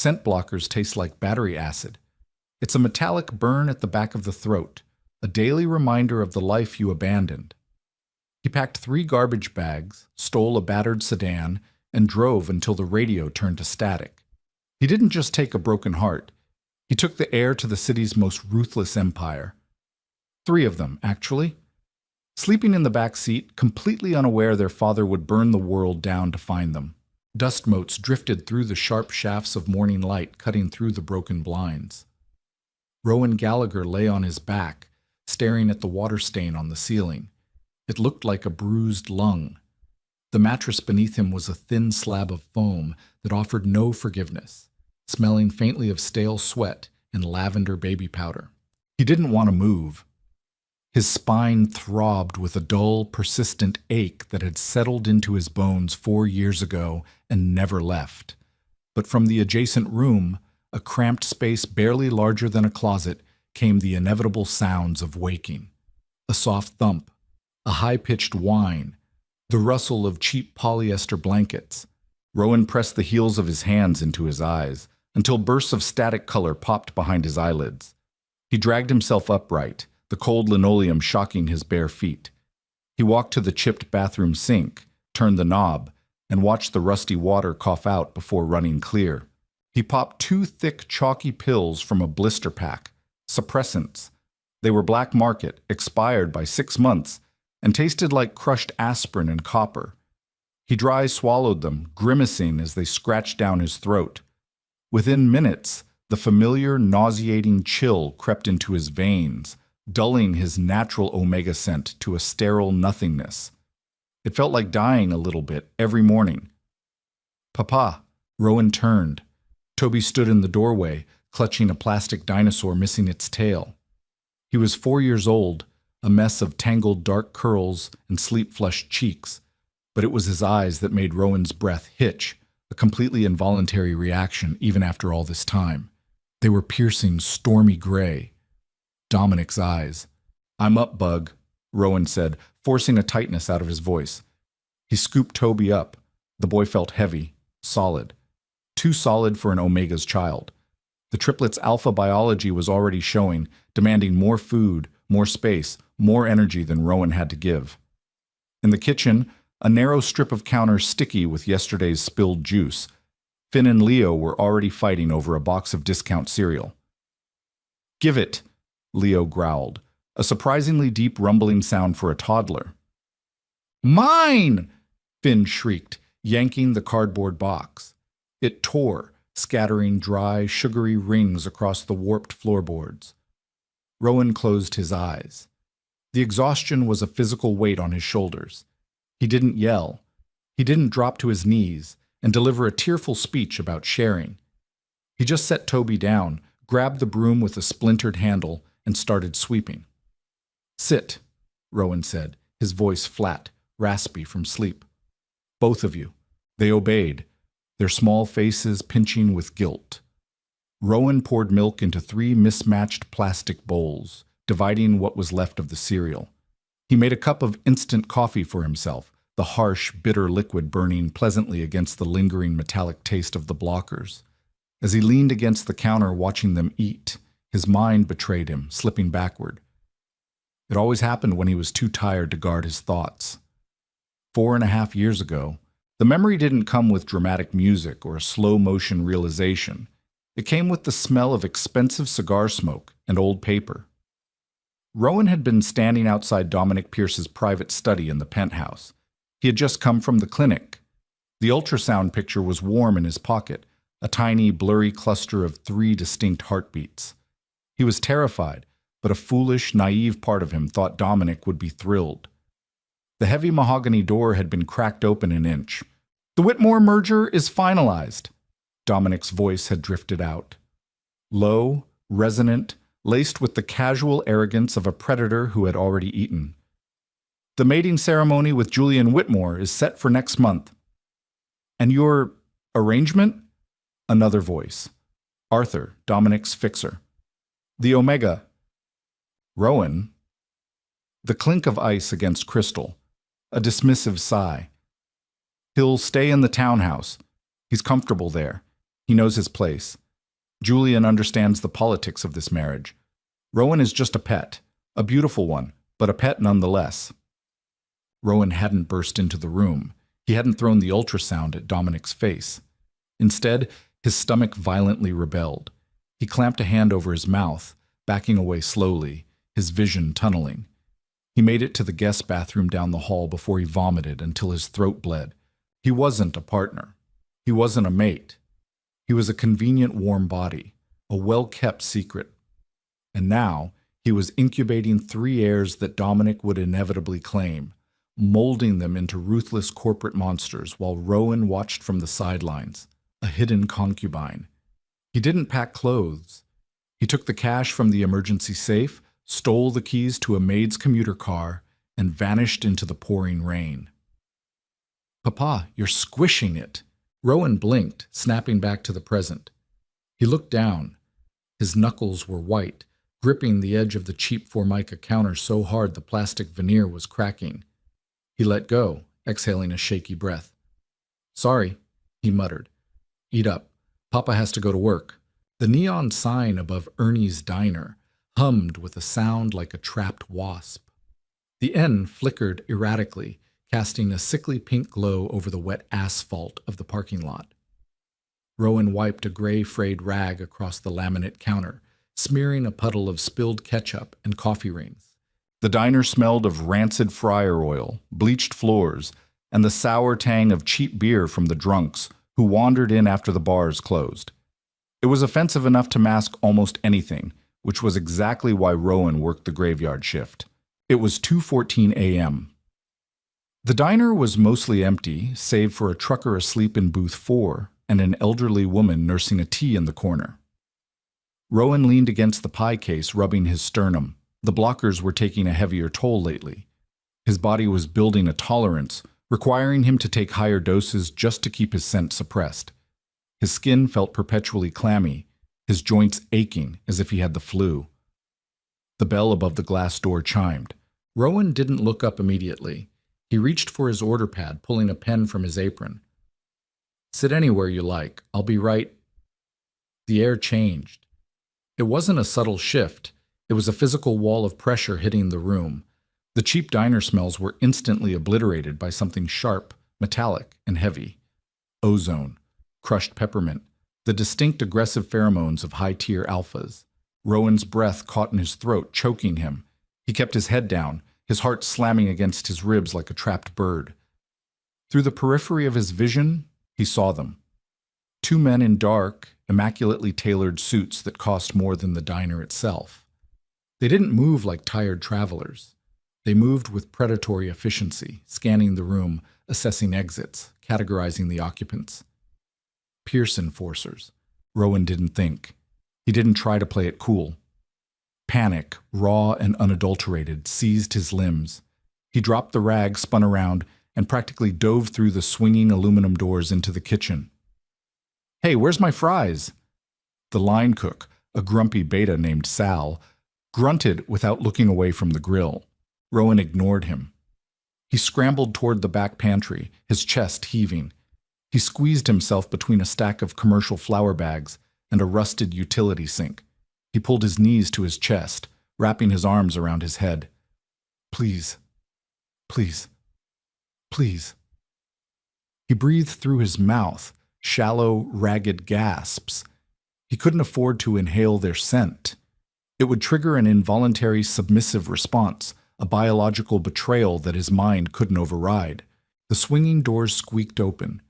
scent blockers taste like battery acid. It's a metallic burn at the back of the throat, a daily reminder of the life you abandoned. He packed 3 garbage bags, stole a battered sedan, and drove until the radio turned to static. He didn't just take a broken heart. He took the heir to the city's most ruthless empire. 3 of them, actually. Sleeping in the back seat, completely unaware their father would burn the world down to find them. Dust motes drifted through the sharp shafts of morning light cutting through the broken blinds. Rowan Gallagher lay on his back, staring at the water stain on the ceiling. It looked like a bruised lung. The mattress beneath him was a thin slab of foam that offered no forgiveness, smelling faintly of stale sweat and lavender baby powder. He didn't want to move. His spine throbbed with a dull, persistent ache that had settled into his bones 4 years ago and never left. But from the adjacent room, a cramped space barely larger than a closet, came the inevitable sounds of waking. A soft thump, a high-pitched whine, the rustle of cheap polyester blankets. Rowan pressed the heels of his hands into his eyes, until bursts of static color popped behind his eyelids. He dragged himself upright, the cold linoleum shocking his bare feet. He walked to the chipped bathroom sink, turned the knob, and watched the rusty water cough out before running clear. He popped 2 thick, chalky pills from a blister pack, suppressants. They were black market, expired by 6 months, and tasted like crushed aspirin and copper. He dry swallowed them, grimacing as they scratched down his throat. Within minutes, the familiar, nauseating chill crept into his veins, dulling his natural omega scent to a sterile nothingness. It felt like dying a little bit every morning. "Papa," Rowan turned. Toby stood in the doorway, clutching a plastic dinosaur missing its tail. He was 4 years old, a mess of tangled dark curls and sleep-flushed cheeks, but it was his eyes that made Rowan's breath hitch, a completely involuntary reaction even after all this time. They were piercing, stormy gray. Dominic's eyes. "I'm up, Bug," Rowan said, forcing a tightness out of his voice. He scooped Toby up. The boy felt heavy, solid. Too solid for an Omega's child. The triplets' alpha biology was already showing, demanding more food, more space, more energy than Rowan had to give. In the kitchen, a narrow strip of counter sticky with yesterday's spilled juice. Finn and Leo were already fighting over a box of discount cereal. "Give it," Leo growled, a surprisingly deep rumbling sound for a toddler. "Mine!" Finn shrieked, yanking the cardboard box. It tore, scattering dry, sugary rings across the warped floorboards. Rowan closed his eyes. The exhaustion was a physical weight on his shoulders. He didn't yell. He didn't drop to his knees and deliver a tearful speech about sharing. He just set Toby down, grabbed the broom with a splintered handle, and started sweeping. "Sit," Rowan said, his voice flat, raspy from sleep. "Both of you." They obeyed, their small faces pinching with guilt. Rowan poured milk into 3 mismatched plastic bowls, dividing what was left of the cereal. He made a cup of instant coffee for himself, the harsh, bitter liquid burning pleasantly against the lingering metallic taste of the blockers. As he leaned against the counter watching them eat, his mind betrayed him, slipping backward. It always happened when he was too tired to guard his thoughts. 4.5 years ago, the memory didn't come with dramatic music or a slow-motion realization. It came with the smell of expensive cigar smoke and old paper. Rowan had been standing outside Dominic Pierce's private study in the penthouse. He had just come from the clinic. The ultrasound picture was warm in his pocket, a tiny, blurry cluster of 3 distinct heartbeats. He was terrified, but a foolish, naive part of him thought Dominic would be thrilled. The heavy mahogany door had been cracked open an inch. "The Whitmore merger is finalized," Dominic's voice had drifted out. Low, resonant, laced with the casual arrogance of a predator who had already eaten. "The mating ceremony with Julian Whitmore is set for next month." "And your arrangement?" Another voice. Arthur, Dominic's fixer. "The Omega." Rowan. The clink of ice against crystal. A dismissive sigh. "He'll stay in the townhouse. He's comfortable there. He knows his place. Julian understands the politics of this marriage. Rowan is just a pet, a beautiful one, but a pet nonetheless. Rowan hadn't burst into the room. He hadn't thrown the ultrasound at Dominic's face. Instead, his stomach violently rebelled. He clamped a hand over his mouth, backing away slowly, his vision tunneling. He made it to the guest bathroom down the hall before he vomited until his throat bled. He wasn't a partner. He wasn't a mate. He was a convenient warm body, a well-kept secret. And now, he was incubating 3 heirs that Dominic would inevitably claim, molding them into ruthless corporate monsters while Rowan watched from the sidelines, a hidden concubine. He didn't pack clothes. He took the cash from the emergency safe, stole the keys to a maid's commuter car, and vanished into the pouring rain. "Papa, you're squishing it." Rowan blinked, snapping back to the present. He looked down. His knuckles were white, gripping the edge of the cheap Formica counter so hard the plastic veneer was cracking. He let go, exhaling a shaky breath. "Sorry," he muttered. "Eat up. Papa has to go to work." The neon sign above Ernie's Diner hummed with a sound like a trapped wasp. The N flickered erratically, casting a sickly pink glow over the wet asphalt of the parking lot. Rowan wiped a gray frayed rag across the laminate counter, smearing a puddle of spilled ketchup and coffee rings. The diner smelled of rancid fryer oil, bleached floors, and the sour tang of cheap beer from the drunks who wandered in after the bars closed. It was offensive enough to mask almost anything, which was exactly why Rowan worked the graveyard shift. It was 2:14 a.m. The diner was mostly empty, save for a trucker asleep in booth 4 and an elderly woman nursing a tea in the corner. Rowan leaned against the pie case, rubbing his sternum. The blockers were taking a heavier toll lately. His body was building a tolerance, requiring him to take higher doses just to keep his scent suppressed. His skin felt perpetually clammy, his joints aching as if he had the flu. The bell above the glass door chimed. Rowan didn't look up immediately. He reached for his order pad, pulling a pen from his apron. "Sit anywhere you like. I'll be right." The air changed. It wasn't a subtle shift. It was a physical wall of pressure hitting the room. The cheap diner smells were instantly obliterated by something sharp, metallic, and heavy. Ozone, crushed peppermint, the distinct aggressive pheromones of high-tier alphas. Rowan's breath caught in his throat, choking him. He kept his head down, his heart slamming against his ribs like a trapped bird. Through the periphery of his vision, he saw them. 2 men in dark, immaculately tailored suits that cost more than the diner itself. They didn't move like tired travelers. They moved with predatory efficiency, scanning the room, assessing exits, categorizing the occupants. Pierce enforcers. Rowan didn't think. He didn't try to play it cool. Panic, raw and unadulterated, seized his limbs. He dropped the rag, spun around, and practically dove through the swinging aluminum doors into the kitchen. "Hey, where's my fries?" The line cook, a grumpy beta named Sal, grunted without looking away from the grill. Rowan ignored him. He scrambled toward the back pantry, his chest heaving. He squeezed himself between a stack of commercial flour bags and a rusted utility sink. He pulled his knees to his chest, wrapping his arms around his head. "Please, please, please." He breathed through his mouth, shallow, ragged gasps. He couldn't afford to inhale their scent. It would trigger an involuntary submissive response, a biological betrayal that his mind couldn't override. The swinging doors squeaked open.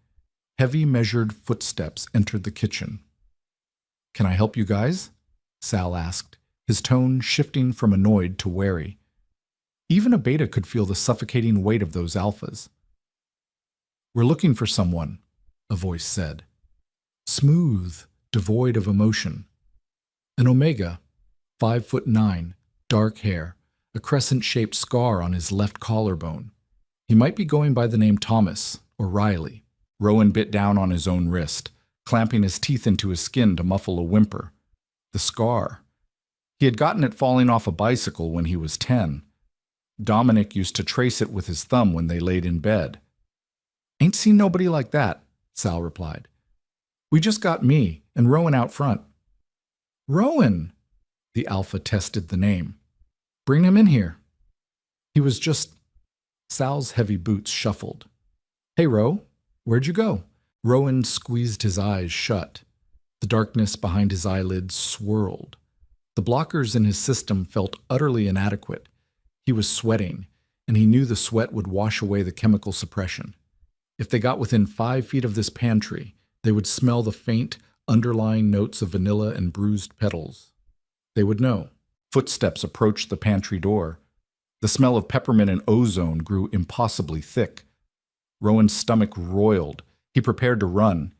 Heavy, measured footsteps entered the kitchen. "Can I help you guys?" Sal asked, his tone shifting from annoyed to wary. Even a beta could feel the suffocating weight of those alphas. "We're looking for someone," a voice said. Smooth, devoid of emotion. An Omega, 5'9", dark hair, a crescent-shaped scar on his left collarbone. He might be going by the name Thomas or Riley. Rowan bit down on his own wrist, clamping his teeth into his skin to muffle a whimper. The scar. He had gotten it falling off a bicycle when he was 10. Dominic used to trace it with his thumb when they laid in bed. "Ain't seen nobody like that," Sal replied. We just got me and Rowan out front. Rowan! The Alpha tested the name. Bring him in here. He was just... Sal's heavy boots shuffled. Hey, Ro, where'd you go? Rowan squeezed his eyes shut. The darkness behind his eyelids swirled. The blockers in his system felt utterly inadequate. He was sweating, and he knew the sweat would wash away the chemical suppression. If they got within 5 feet of this pantry, they would smell the faint, underlying notes of vanilla and bruised petals. They would know. Footsteps approached the pantry door. The smell of peppermint and ozone grew impossibly thick. Rowan's stomach roiled. He prepared to run.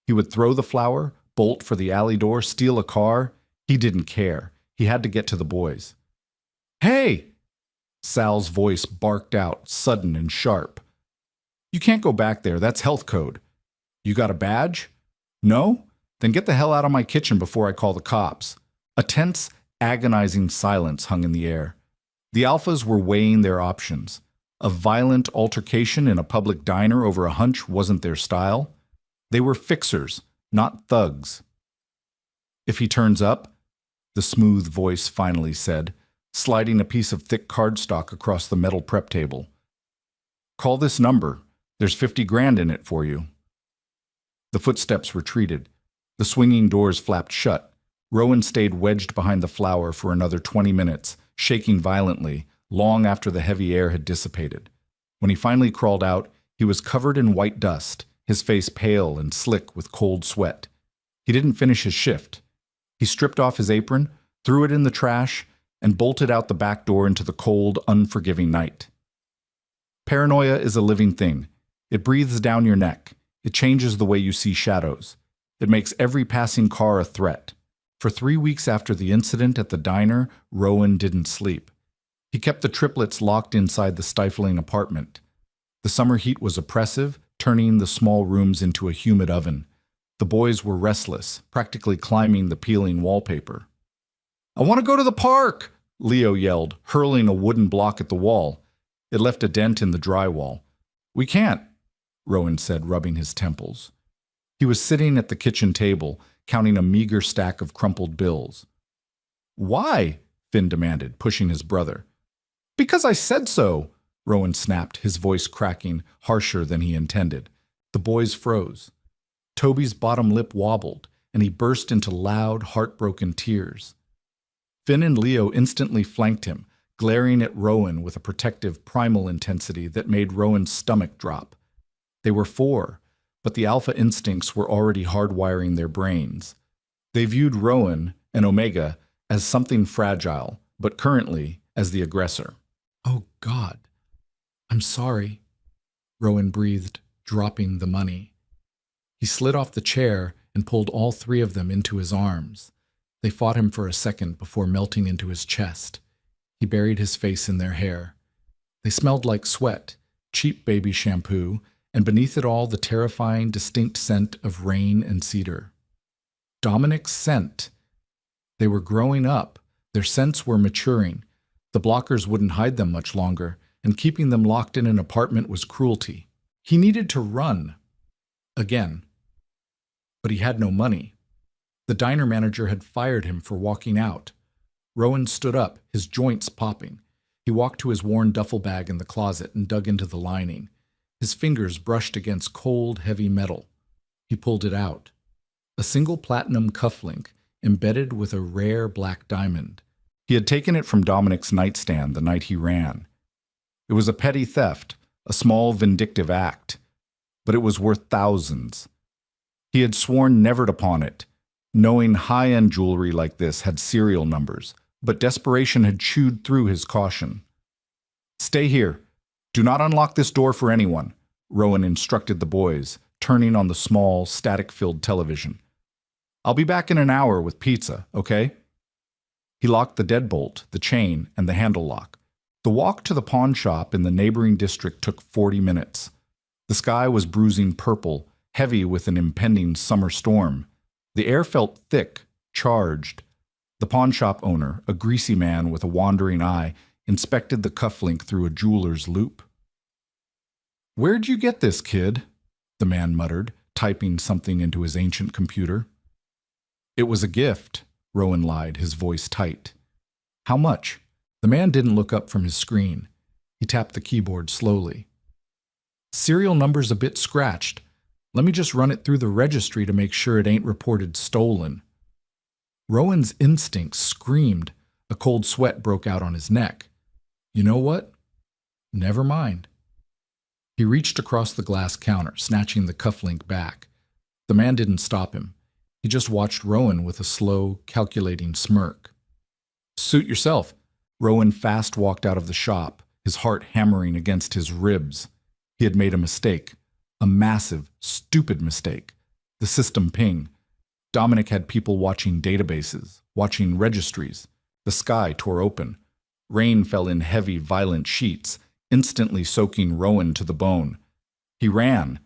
He would throw the flour, bolt for the alley door, steal a car. He didn't care. He had to get to the boys. Hey! Sal's voice barked out, sudden and sharp. You can't go back there. That's health code. You got a badge? No? Then get the hell out of my kitchen before I call the cops. A tense, agonizing silence hung in the air. The Alphas were weighing their options. A violent altercation in a public diner over a hunch wasn't their style. They were fixers, not thugs. If he turns up, the smooth voice finally said, sliding a piece of thick cardstock across the metal prep table. Call this number. There's 50 grand in it for you. The footsteps retreated. The swinging doors flapped shut. Rowan stayed wedged behind the flour for another 20 minutes, shaking violently, long after the heavy air had dissipated. When he finally crawled out, he was covered in white dust, his face pale and slick with cold sweat. He didn't finish his shift. He stripped off his apron, threw it in the trash, and bolted out the back door into the cold, unforgiving night. Paranoia is a living thing. It breathes down your neck. It changes the way you see shadows. It makes every passing car a threat. For 3 weeks after the incident at the diner, Rowan didn't sleep. He kept the triplets locked inside the stifling apartment. The summer heat was oppressive, turning the small rooms into a humid oven. The boys were restless, practically climbing the peeling wallpaper. I want to go to the park, Leo yelled, hurling a wooden block at the wall. It left a dent in the drywall. We can't, Rowan said, rubbing his temples. He was sitting at the kitchen table, counting a meager stack of crumpled bills. Why? Finn demanded, pushing his brother. Because I said so, Rowan snapped, his voice cracking, harsher than he intended. The boys froze. Toby's bottom lip wobbled, and he burst into loud, heartbroken tears. Finn and Leo instantly flanked him, glaring at Rowan with a protective, primal intensity that made Rowan's stomach drop. They were 4, but the alpha instincts were already hardwiring their brains. They viewed Rowan and Omega as something fragile, but currently as the aggressor. Oh, God. I'm sorry, Rowan breathed, dropping the money. He slid off the chair and pulled all 3 of them into his arms. They fought him for a second before melting into his chest. He buried his face in their hair. They smelled like sweat, cheap baby shampoo, and beneath it all the terrifying, distinct scent of rain and cedar. Dominic's scent. They were growing up. Their scents were maturing. The blockers wouldn't hide them much longer, and keeping them locked in an apartment was cruelty. He needed to run. Again. But he had no money. The diner manager had fired him for walking out. Rowan stood up, his joints popping. He walked to his worn duffel bag in the closet and dug into the lining. His fingers brushed against cold, heavy metal. He pulled it out. A single platinum cufflink embedded with a rare black diamond. He had taken it from Dominic's nightstand the night he ran. It was a petty theft, a small vindictive act, but it was worth thousands. He had sworn never to pawn it, knowing high-end jewelry like this had serial numbers, but desperation had chewed through his caution. Stay here. Do not unlock this door for anyone, Rowan instructed the boys, turning on the small, static-filled television. I'll be back in an hour with pizza, okay? He locked the deadbolt, the chain, and the handle lock. The walk to the pawn shop in the neighboring district took 40 minutes. The sky was bruising purple, heavy with an impending summer storm. The air felt thick, charged. The pawn shop owner, a greasy man with a wandering eye, inspected the cufflink through a jeweler's loupe. Where'd you get this, kid? The man muttered, typing something into his ancient computer. "It was a gift," Rowan lied, his voice tight. "How much?" The man didn't look up from his screen. He tapped the keyboard slowly. "Serial number's a bit scratched. Let me just run it through the registry to make sure it ain't reported stolen." Rowan's instincts screamed. A cold sweat broke out on his neck. "You know what? Never mind." He reached across the glass counter, snatching the cufflink back. The man didn't stop him. He just watched Rowan with a slow, calculating smirk. "Suit yourself." Rowan fast walked out of the shop, his heart hammering against his ribs. He had made a mistake. A massive, stupid mistake. The system ping. Dominic had people watching databases, watching registries. The sky tore open. Rain fell in heavy, violent sheets, instantly soaking Rowan to the bone. He ran.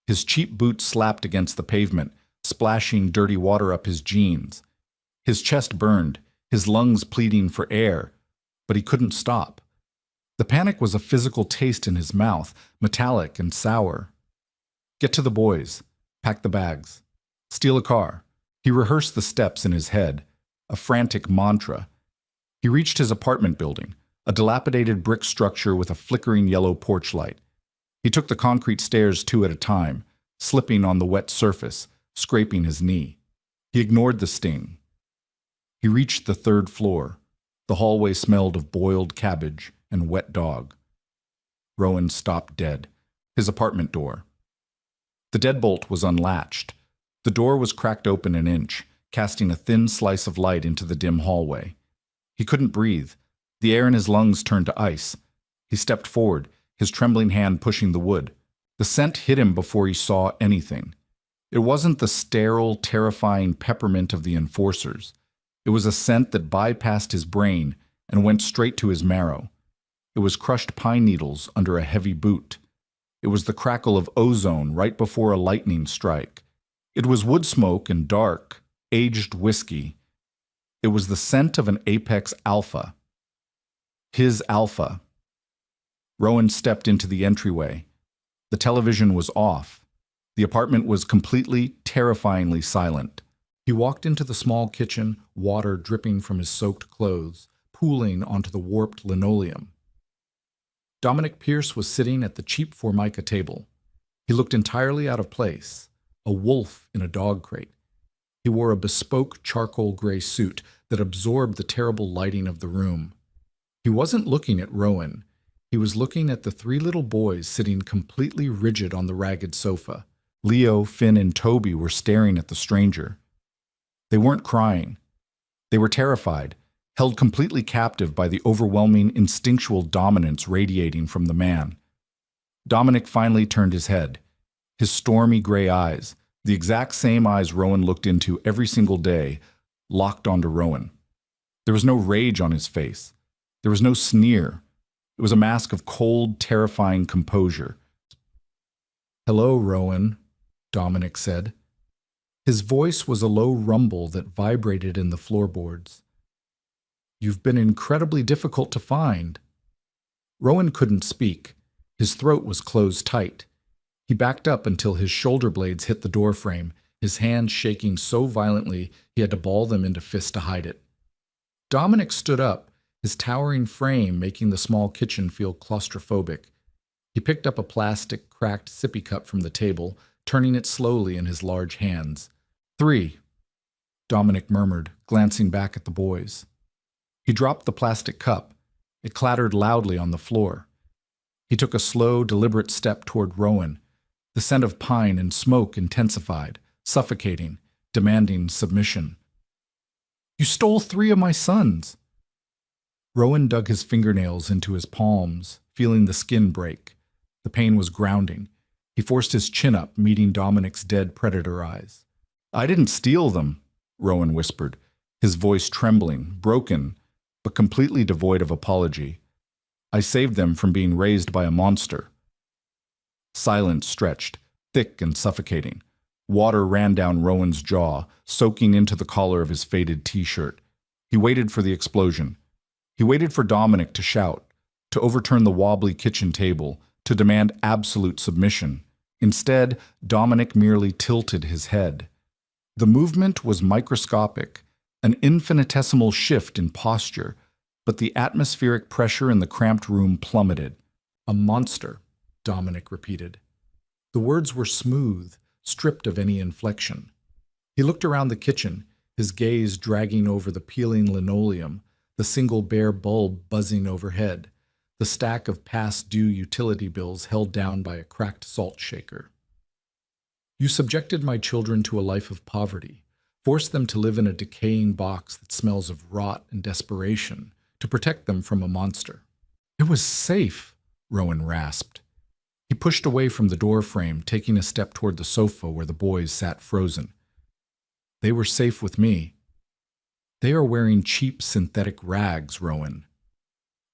His cheap boots slapped against the pavement, splashing dirty water up his jeans. His chest burned, his lungs pleading for air, but he couldn't stop. The panic was a physical taste in his mouth, metallic and sour. Get to the boys. Pack the bags. Steal a car. He rehearsed the steps in his head, a frantic mantra. He reached his apartment building, a dilapidated brick structure with a flickering yellow porch light. He took the concrete stairs 2 at a time, slipping on the wet surface, scraping his knee. He ignored the sting. He reached the 3rd floor. The hallway smelled of boiled cabbage and wet dog. Rowan stopped dead, his apartment door. The deadbolt was unlatched. The door was cracked open an inch, casting a thin slice of light into the dim hallway. He couldn't breathe. The air in his lungs turned to ice. He stepped forward, his trembling hand pushing the wood. The scent hit him before he saw anything. It wasn't the sterile, terrifying peppermint of the enforcers. It was a scent that bypassed his brain and went straight to his marrow. It was crushed pine needles under a heavy boot. It was the crackle of ozone right before a lightning strike. It was wood smoke and dark, aged whiskey. It was the scent of an apex alpha. His alpha. Rowan stepped into the entryway. The television was off. The apartment was completely, terrifyingly silent. He walked into the small kitchen, water dripping from his soaked clothes, pooling onto the warped linoleum. Dominic Pierce was sitting at the cheap Formica table. He looked entirely out of place, a wolf in a dog crate. He wore a bespoke charcoal gray suit that absorbed the terrible lighting of the room. He wasn't looking at Rowan. He was looking at the 3 little boys sitting completely rigid on the ragged sofa. Leo, Finn, and Toby were staring at the stranger. They weren't crying. They were terrified, held completely captive by the overwhelming instinctual dominance radiating from the man. Dominic finally turned his head. His stormy gray eyes, the exact same eyes Rowan looked into every single day, locked onto Rowan. There was no rage on his face. There was no sneer. It was a mask of cold, terrifying composure. "Hello, Rowan," Dominic said. His voice was a low rumble that vibrated in the floorboards. "You've been incredibly difficult to find." Rowan couldn't speak. His throat was closed tight. He backed up until his shoulder blades hit the doorframe, his hands shaking so violently he had to ball them into fists to hide it. Dominic stood up, his towering frame making the small kitchen feel claustrophobic. He picked up a plastic, cracked sippy cup from the table, turning it slowly in his large hands. "3," Dominic murmured, glancing back at the boys. He dropped the plastic cup. It clattered loudly on the floor. He took a slow, deliberate step toward Rowan. The scent of pine and smoke intensified, suffocating, demanding submission. "You stole 3 of my sons." Rowan dug his fingernails into his palms, feeling the skin break. The pain was grounding. He forced his chin up, meeting Dominic's dead predator eyes. "I didn't steal them," Rowan whispered, his voice trembling, broken, but completely devoid of apology. "I saved them from being raised by a monster." Silence stretched, thick and suffocating. Water ran down Rowan's jaw, soaking into the collar of his faded t-shirt. He waited for the explosion. He waited for Dominic to shout, to overturn the wobbly kitchen table, to demand absolute submission. Instead, Dominic merely tilted his head. The movement was microscopic, an infinitesimal shift in posture, but the atmospheric pressure in the cramped room plummeted. "A monster," Dominic repeated. The words were smooth, stripped of any inflection. He looked around the kitchen, his gaze dragging over the peeling linoleum, the single bare bulb buzzing overhead, the stack of past-due utility bills held down by a cracked salt shaker. "You subjected my children to a life of poverty, forced them to live in a decaying box that smells of rot and desperation, to protect them from a monster." "It was safe," Rowan rasped. He pushed away from the door frame, taking a step toward the sofa where the boys sat frozen. "They were safe with me." "They are wearing cheap synthetic rags, Rowan."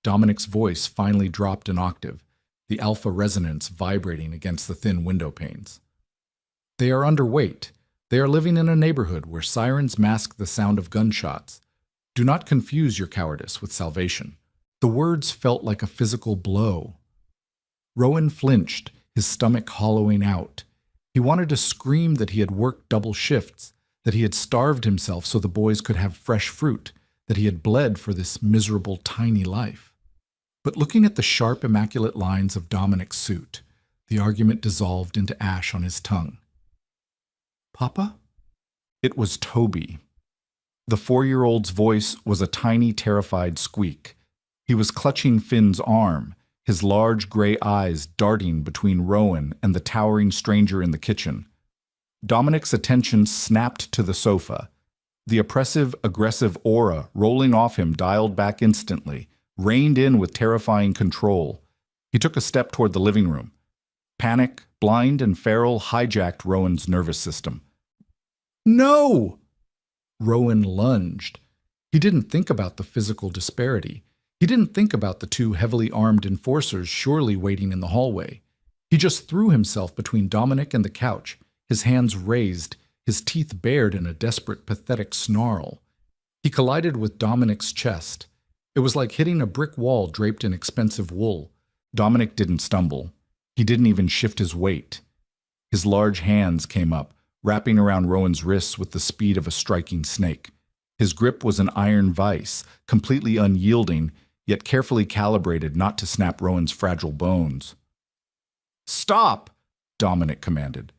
Dominic's voice finally dropped an octave, the alpha resonance vibrating against the thin window panes. "They are underweight. They are living in a neighborhood where sirens mask the sound of gunshots. Do not confuse your cowardice with salvation." The words felt like a physical blow. Rowan flinched, his stomach hollowing out. He wanted to scream that he had worked double shifts, that he had starved himself so the boys could have fresh fruit, that he had bled for this miserable, tiny life. But looking at the sharp, immaculate lines of Dominic's suit, the argument dissolved into ash on his tongue. "Papa?" It was Toby. The 4-year-old's voice was a tiny, terrified squeak. He was clutching Finn's arm, his large gray eyes darting between Rowan and the towering stranger in the kitchen. Dominic's attention snapped to the sofa. The oppressive, aggressive aura rolling off him dialed back instantly, reined in with terrifying control. He took a step toward the living room. Panic, blind and feral, hijacked Rowan's nervous system. "No!" Rowan lunged. He didn't think about the physical disparity. He didn't think about the 2 heavily armed enforcers surely waiting in the hallway. He just threw himself between Dominic and the couch, his hands raised, his teeth bared in a desperate, pathetic snarl. He collided with Dominic's chest. It was like hitting a brick wall draped in expensive wool. Dominic didn't stumble. He didn't even shift his weight. His large hands came up, wrapping around Rowan's wrists with the speed of a striking snake. His grip was an iron vice, completely unyielding, yet carefully calibrated not to snap Rowan's fragile bones. "Stop!" Dominic commanded.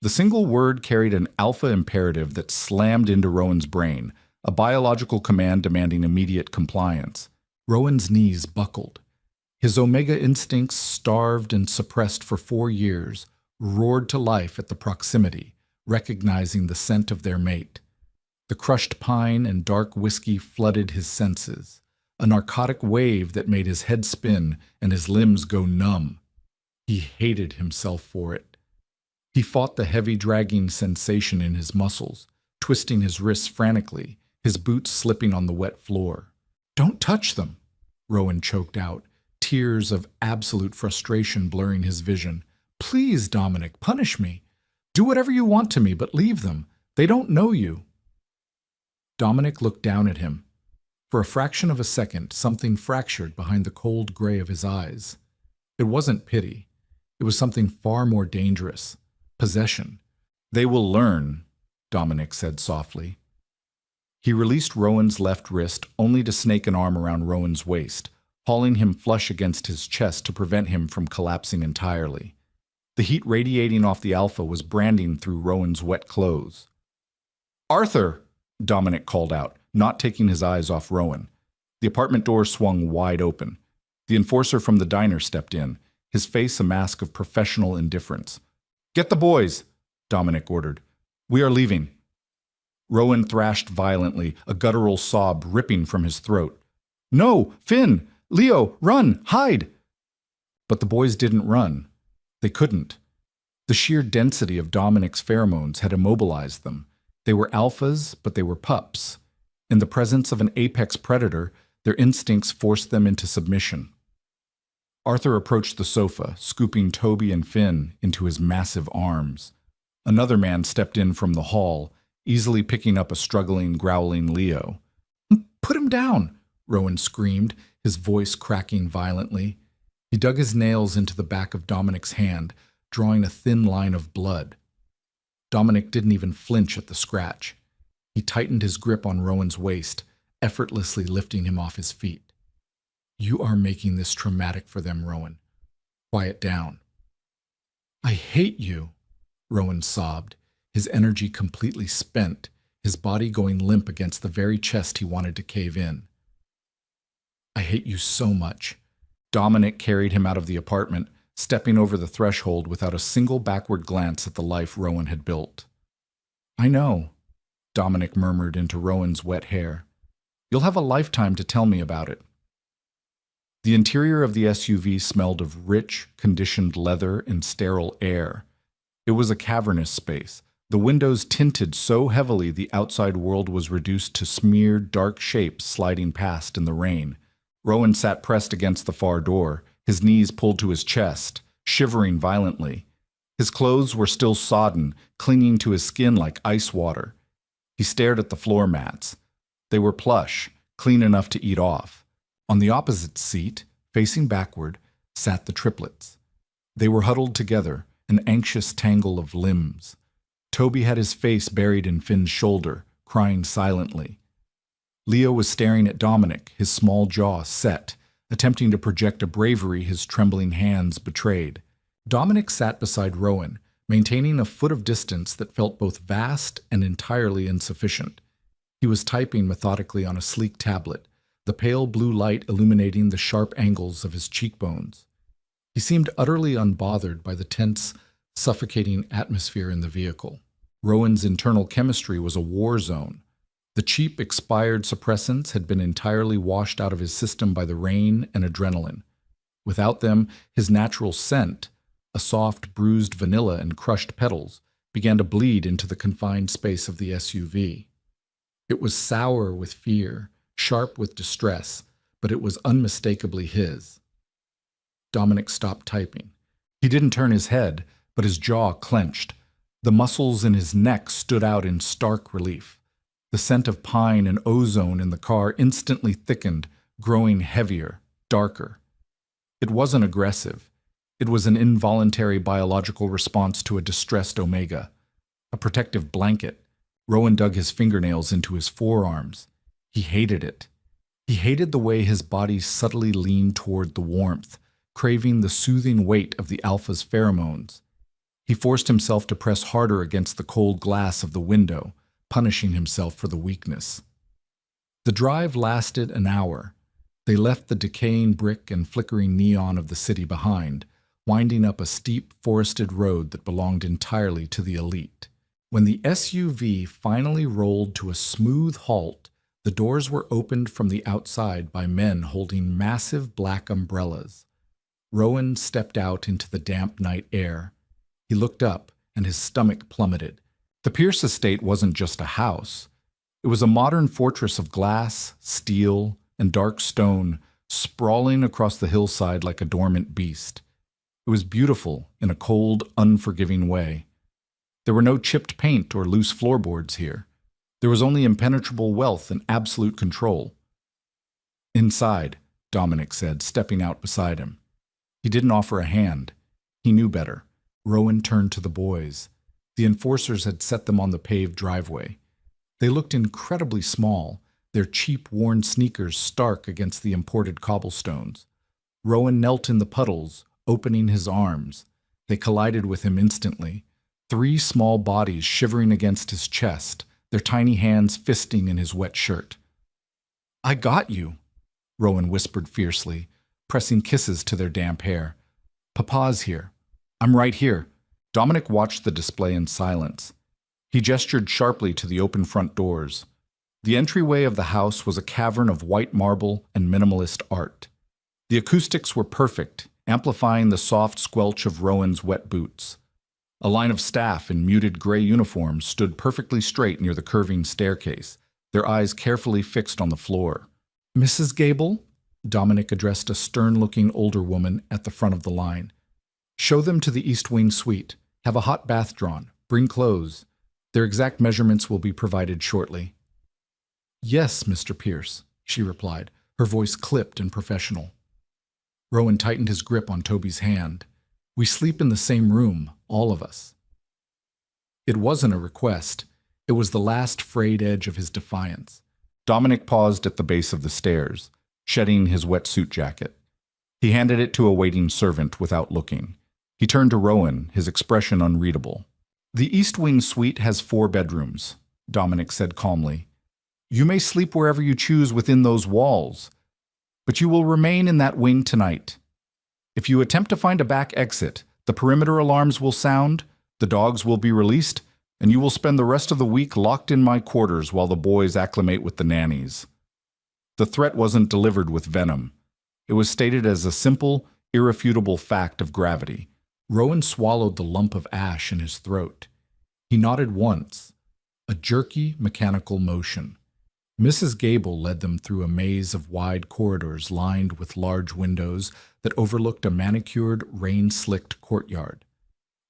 The single word carried an alpha imperative that slammed into Rowan's brain, a biological command demanding immediate compliance. Rowan's knees buckled. His omega instincts, starved and suppressed for 4 years, roared to life at the proximity, recognizing the scent of their mate. The crushed pine and dark whiskey flooded his senses, a narcotic wave that made his head spin and his limbs go numb. He hated himself for it. He fought the heavy dragging sensation in his muscles, twisting his wrists frantically, his boots slipping on the wet floor. "Don't touch them," Rowan choked out, tears of absolute frustration blurring his vision. "Please, Dominic, punish me. Do whatever you want to me, but leave them. They don't know you." Dominic looked down at him. For a fraction of a second, something fractured behind the cold gray of his eyes. It wasn't pity. It was something far more dangerous. Possession. "They will learn," Dominic said softly. He released Rowan's left wrist only to snake an arm around Rowan's waist, hauling him flush against his chest to prevent him from collapsing entirely. The heat radiating off the alpha was branding through Rowan's wet clothes. "Arthur!" Dominic called out, not taking his eyes off Rowan. The apartment door swung wide open. The enforcer from the diner stepped in, his face a mask of professional indifference. "Get the boys," Dominic ordered. "We are leaving." Rowan thrashed violently, a guttural sob ripping from his throat. "No! Finn! Leo! Run! Hide!" But the boys didn't run. They couldn't. The sheer density of Dominic's pheromones had immobilized them. They were alphas, but they were pups. In the presence of an apex predator, their instincts forced them into submission. Arthur approached the sofa, scooping Toby and Finn into his massive arms. Another man stepped in from the hall, easily picking up a struggling, growling Leo. "Put him down!" Rowan screamed, his voice cracking violently. He dug his nails into the back of Dominic's hand, drawing a thin line of blood. Dominic didn't even flinch at the scratch. He tightened his grip on Rowan's waist, effortlessly lifting him off his feet. "You are making this traumatic for them, Rowan. Quiet down." "I hate you," Rowan sobbed, his energy completely spent, his body going limp against the very chest he wanted to cave in. "I hate you so much." Dominic carried him out of the apartment, stepping over the threshold without a single backward glance at the life Rowan had built. "I know," Dominic murmured into Rowan's wet hair. "You'll have a lifetime to tell me about it." The interior of the SUV smelled of rich, conditioned leather and sterile air. It was a cavernous space, the windows tinted so heavily the outside world was reduced to smeared, dark shapes sliding past in the rain. Rowan sat pressed against the far door, his knees pulled to his chest, shivering violently. His clothes were still sodden, clinging to his skin like ice water. He stared at the floor mats. They were plush, clean enough to eat off. On the opposite seat, facing backward, sat the triplets. They were huddled together, an anxious tangle of limbs. Toby had his face buried in Finn's shoulder, crying silently. Leo was staring at Dominic, his small jaw set, attempting to project a bravery his trembling hands betrayed. Dominic sat beside Rowan, maintaining a foot of distance that felt both vast and entirely insufficient. He was typing methodically on a sleek tablet, the pale blue light illuminating the sharp angles of his cheekbones. He seemed utterly unbothered by the tense, suffocating atmosphere in the vehicle. Rowan's internal chemistry was a war zone. The cheap, expired suppressants had been entirely washed out of his system by the rain and adrenaline. Without them, his natural scent, a soft, bruised vanilla and crushed petals, began to bleed into the confined space of the SUV. It was sour with fear, sharp with distress, but it was unmistakably his. Dominic stopped typing. He didn't turn his head, but his jaw clenched. The muscles in his neck stood out in stark relief. The scent of pine and ozone in the car instantly thickened, growing heavier, darker. It wasn't aggressive. It was an involuntary biological response to a distressed Omega. A protective blanket. Rowan dug his fingernails into his forearms. He hated it. He hated the way his body subtly leaned toward the warmth, craving the soothing weight of the alpha's pheromones. He forced himself to press harder against the cold glass of the window, punishing himself for the weakness. The drive lasted an hour. They left the decaying brick and flickering neon of the city behind, winding up a steep, forested road that belonged entirely to the elite. When the SUV finally rolled to a smooth halt, the doors were opened from the outside by men holding massive black umbrellas. Rowan stepped out into the damp night air. He looked up, and his stomach plummeted. The Pierce estate wasn't just a house. It was a modern fortress of glass, steel, and dark stone, sprawling across the hillside like a dormant beast. It was beautiful in a cold, unforgiving way. There were no chipped paint or loose floorboards here. There was only impenetrable wealth and absolute control. "Inside," Dominic said, stepping out beside him. He didn't offer a hand. He knew better. Rowan turned to the boys. The enforcers had set them on the paved driveway. They looked incredibly small, their cheap, worn sneakers stark against the imported cobblestones. Rowan knelt in the puddles, opening his arms. They collided with him instantly. 3 small bodies shivering against his chest, their tiny hands fisting in his wet shirt. "I got you," Rowan whispered fiercely, pressing kisses to their damp hair. "Papa's here. I'm right here." Dominic watched the display in silence. He gestured sharply to the open front doors. The entryway of the house was a cavern of white marble and minimalist art. The acoustics were perfect, amplifying the soft squelch of Rowan's wet boots. A line of staff in muted gray uniforms stood perfectly straight near the curving staircase, their eyes carefully fixed on the floor. "Mrs. Gable?" Dominic addressed a stern-looking older woman at the front of the line. "Show them to the East Wing suite. Have a hot bath drawn. Bring clothes. Their exact measurements will be provided shortly." "Yes, Mr. Pierce," she replied, her voice clipped and professional. Rowan tightened his grip on Toby's hand. We sleep in the same room, all of us." It wasn't a request. It was the last frayed edge of his defiance. Dominic paused at the base of the stairs, shedding his wetsuit jacket. He handed it to a waiting servant without looking. He turned to Rowan, his expression unreadable. "The East Wing suite has 4 bedrooms," Dominic said calmly. "You may sleep wherever you choose within those walls, but you will remain in that wing tonight. If you attempt to find a back exit, the perimeter alarms will sound, the dogs will be released, and you will spend the rest of the week locked in my quarters while the boys acclimate with the nannies." The threat wasn't delivered with venom. It was stated as a simple, irrefutable fact of gravity. Rowan swallowed the lump of ash in his throat. He nodded once, a jerky, mechanical motion. Mrs. Gable led them through a maze of wide corridors lined with large windows that overlooked a manicured, rain-slicked courtyard.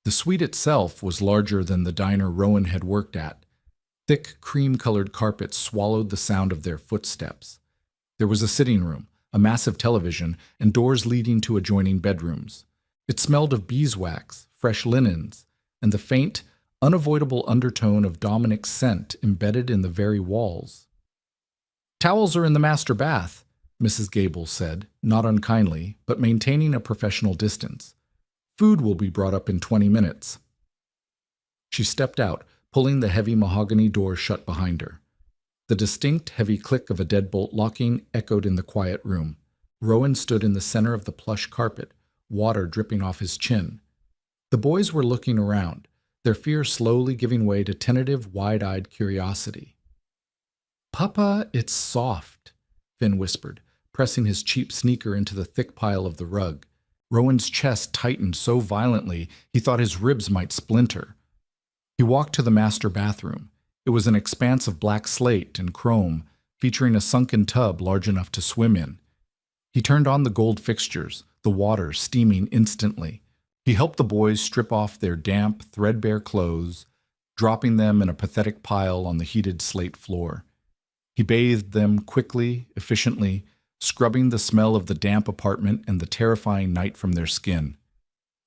The suite itself was larger than the diner Rowan had worked at. Thick, cream-colored carpets swallowed the sound of their footsteps. There was a sitting room, a massive television, and doors leading to adjoining bedrooms. It smelled of beeswax, fresh linens, and the faint, unavoidable undertone of Dominic's scent embedded in the very walls. "Towels are in the master bath," Mrs. Gable said, not unkindly, but maintaining a professional distance. "Food will be brought up in 20 minutes. She stepped out, pulling the heavy mahogany door shut behind her. The distinct, heavy click of a deadbolt locking echoed in the quiet room. Rowan stood in the center of the plush carpet, water dripping off his chin. The boys were looking around, their fear slowly giving way to tentative, wide-eyed curiosity. "Papa, it's soft," Finn whispered, pressing his cheap sneaker into the thick pile of the rug. Rowan's chest tightened so violently he thought his ribs might splinter. He walked to the master bathroom. It was an expanse of black slate and chrome, featuring a sunken tub large enough to swim in. He turned on the gold fixtures, the water steaming instantly. He helped the boys strip off their damp, threadbare clothes, dropping them in a pathetic pile on the heated slate floor. He bathed them quickly, efficiently, scrubbing the smell of the damp apartment and the terrifying night from their skin.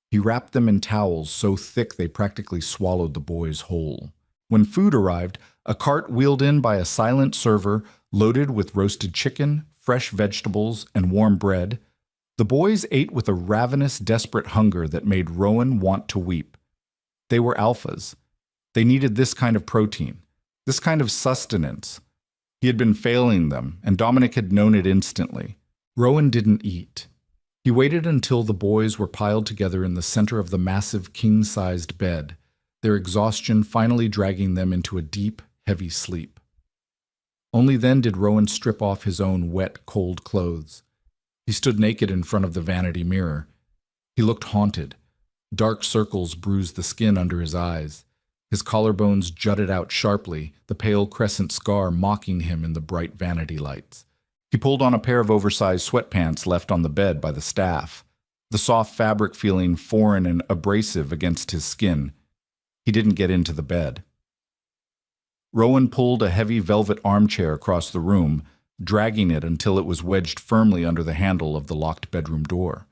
He wrapped them in towels so thick they practically swallowed the boys whole. When food arrived, a cart wheeled in by a silent server loaded with roasted chicken, fresh vegetables, and warm bread. The boys ate with a ravenous, desperate hunger that made Rowan want to weep. They were alphas. They needed this kind of protein, this kind of sustenance. He had been failing them, and Dominic had known it instantly. Rowan didn't eat. He waited until the boys were piled together in the center of the massive king-sized bed, their exhaustion finally dragging them into a deep, heavy sleep. Only then did Rowan strip off his own wet, cold clothes. He stood naked in front of the vanity mirror. He looked haunted. Dark circles bruised the skin under his eyes. His collarbones jutted out sharply, the pale crescent scar mocking him in the bright vanity lights. He pulled on a pair of oversized sweatpants left on the bed by the staff, the soft fabric feeling foreign and abrasive against his skin. He didn't get into the bed. Rowan pulled a heavy velvet armchair across the room, dragging it until it was wedged firmly under the handle of the locked bedroom door.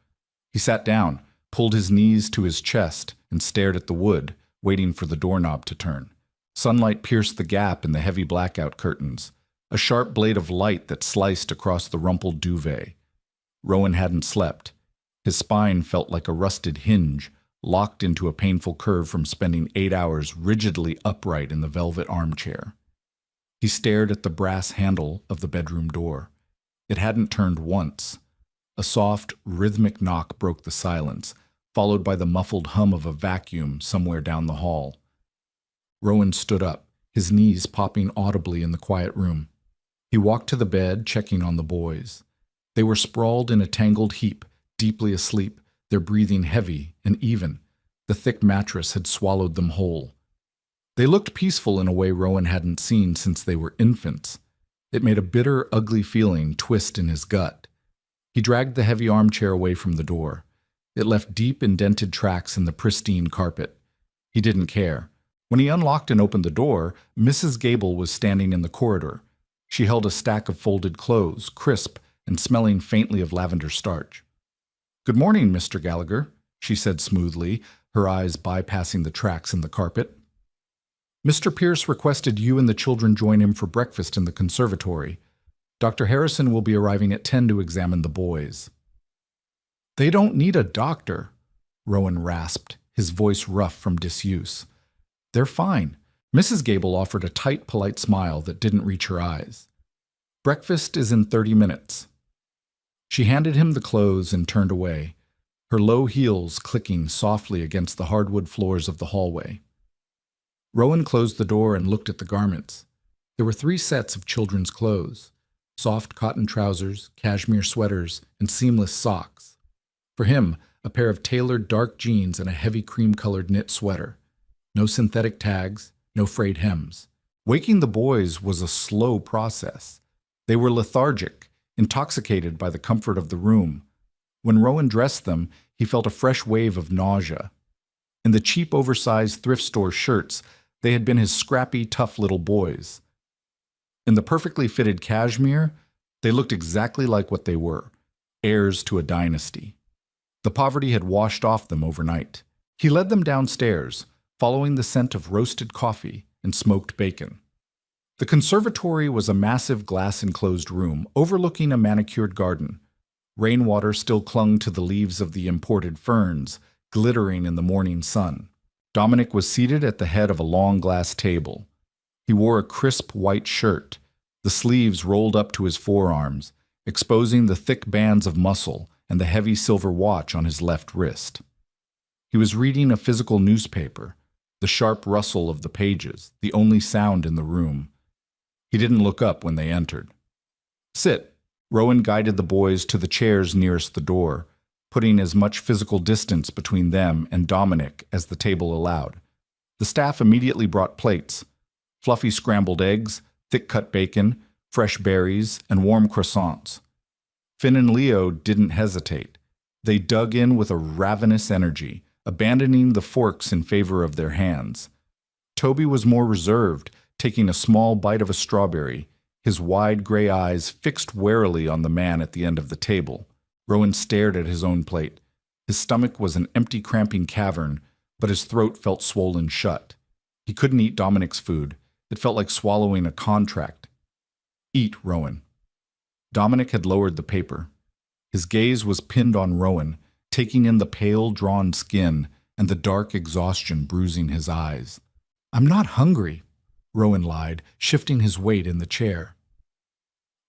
He sat down, pulled his knees to his chest, and stared at the wood, waiting for the doorknob to turn. Sunlight pierced the gap in the heavy blackout curtains, a sharp blade of light that sliced across the rumpled duvet. Rowan hadn't slept. His spine felt like a rusted hinge, locked into a painful curve from spending 8 hours rigidly upright in the velvet armchair. He stared at the brass handle of the bedroom door. It hadn't turned once. A soft, rhythmic knock broke the silence, followed by the muffled hum of a vacuum somewhere down the hall. Rowan stood up, his knees popping audibly in the quiet room. He walked to the bed, checking on the boys. They were sprawled in a tangled heap, deeply asleep, their breathing heavy and even. The thick mattress had swallowed them whole. They looked peaceful in a way Rowan hadn't seen since they were infants. It made a bitter, ugly feeling twist in his gut. He dragged the heavy armchair away from the door. It left deep, indented tracks in the pristine carpet. He didn't care. When he unlocked and opened the door, Mrs. Gable was standing in the corridor. She held a stack of folded clothes, crisp and smelling faintly of lavender starch. "Good morning, Mr. Gallagher." she said smoothly, her eyes bypassing the tracks in the carpet. Mr. Pierce requested you and the children join him for breakfast in the conservatory. Dr. Harrison will be arriving at 10 to examine the boys. They don't need a doctor, Rowan rasped, his voice rough from disuse. They're fine. Mrs. Gable offered a tight, polite smile that didn't reach her eyes. Breakfast is in 30 minutes. She handed him the clothes and turned away, her low heels clicking softly against the hardwood floors of the hallway. Rowan closed the door and looked at the garments. There were 3 sets of children's clothes: soft cotton trousers, cashmere sweaters, and seamless socks. For him, a pair of tailored dark jeans and a heavy cream-colored knit sweater. No synthetic tags, no frayed hems. Waking the boys was a slow process. They were lethargic, intoxicated by the comfort of the room. When Rowan dressed them, he felt a fresh wave of nausea. In the cheap, oversized thrift store shirts, they had been his scrappy, tough little boys. In the perfectly fitted cashmere, they looked exactly like what they were, heirs to a dynasty. The poverty had washed off them overnight. He led them downstairs, following the scent of roasted coffee and smoked bacon. The conservatory was a massive glass-enclosed room overlooking a manicured garden. Rainwater still clung to the leaves of the imported ferns, glittering in the morning sun. Dominic was seated at the head of a long glass table. He wore a crisp white shirt, the sleeves rolled up to his forearms, exposing the thick bands of muscle and the heavy silver watch on his left wrist. He was reading a physical newspaper, the sharp rustle of the pages, the only sound in the room. He didn't look up when they entered. Sit. Rowan guided the boys to the chairs nearest the door, putting as much physical distance between them and Dominic as the table allowed. The staff immediately brought plates: fluffy scrambled eggs, thick-cut bacon, fresh berries, and warm croissants. Finn and Leo didn't hesitate. They dug in with a ravenous energy, abandoning the forks in favor of their hands. Toby was more reserved, taking a small bite of a strawberry, his wide gray eyes fixed warily on the man at the end of the table. Rowan stared at his own plate. His stomach was an empty, cramping cavern, but his throat felt swollen shut. He couldn't eat Dominic's food. It felt like swallowing a contract. Eat, Rowan. Dominic had lowered the paper. His gaze was pinned on Rowan, taking in the pale, drawn skin and the dark exhaustion bruising his eyes. I'm not hungry, Rowan lied, shifting his weight in the chair.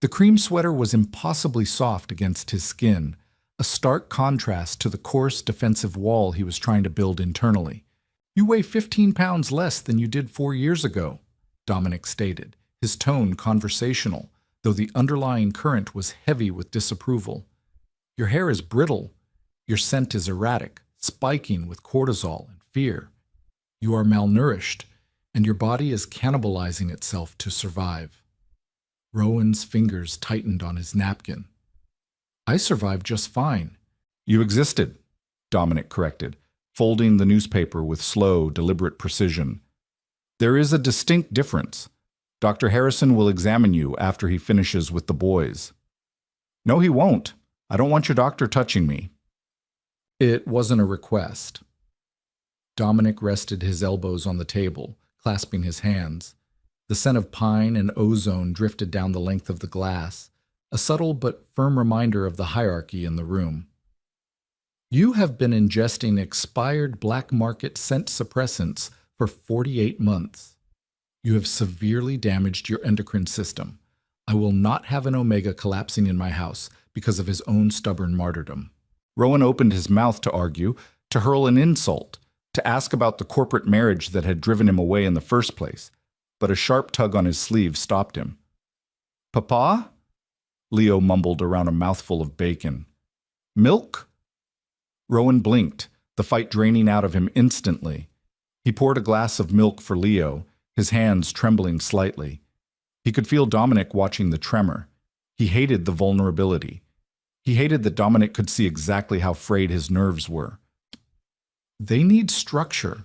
The cream sweater was impossibly soft against his skin, a stark contrast to the coarse defensive wall he was trying to build internally. You weigh 15 pounds less than you did 4 years ago, Dominic stated, his tone conversational, though the underlying current was heavy with disapproval. Your hair is brittle. Your scent is erratic, spiking with cortisol and fear. You are malnourished, and your body is cannibalizing itself to survive. Rowan's fingers tightened on his napkin. I survived just fine. You existed, Dominic corrected, folding the newspaper with slow, deliberate precision. There is a distinct difference. Dr. Harrison will examine you after he finishes with the boys. No, he won't. I don't want your doctor touching me. It wasn't a request. Dominic rested his elbows on the table, clasping his hands. The scent of pine and ozone drifted down the length of the glass, a subtle but firm reminder of the hierarchy in the room. You have been ingesting expired black market scent suppressants for 48 months. You have severely damaged your endocrine system. I will not have an Omega collapsing in my house because of his own stubborn martyrdom. Rowan opened his mouth to argue, to hurl an insult, to ask about the corporate marriage that had driven him away in the first place, but a sharp tug on his sleeve stopped him. Papa? Leo mumbled around a mouthful of bacon. Milk? Rowan blinked, the fight draining out of him instantly. He poured a glass of milk for Leo, his hands trembling slightly. He could feel Dominic watching the tremor. He hated the vulnerability. He hated that Dominic could see exactly how frayed his nerves were. They need structure,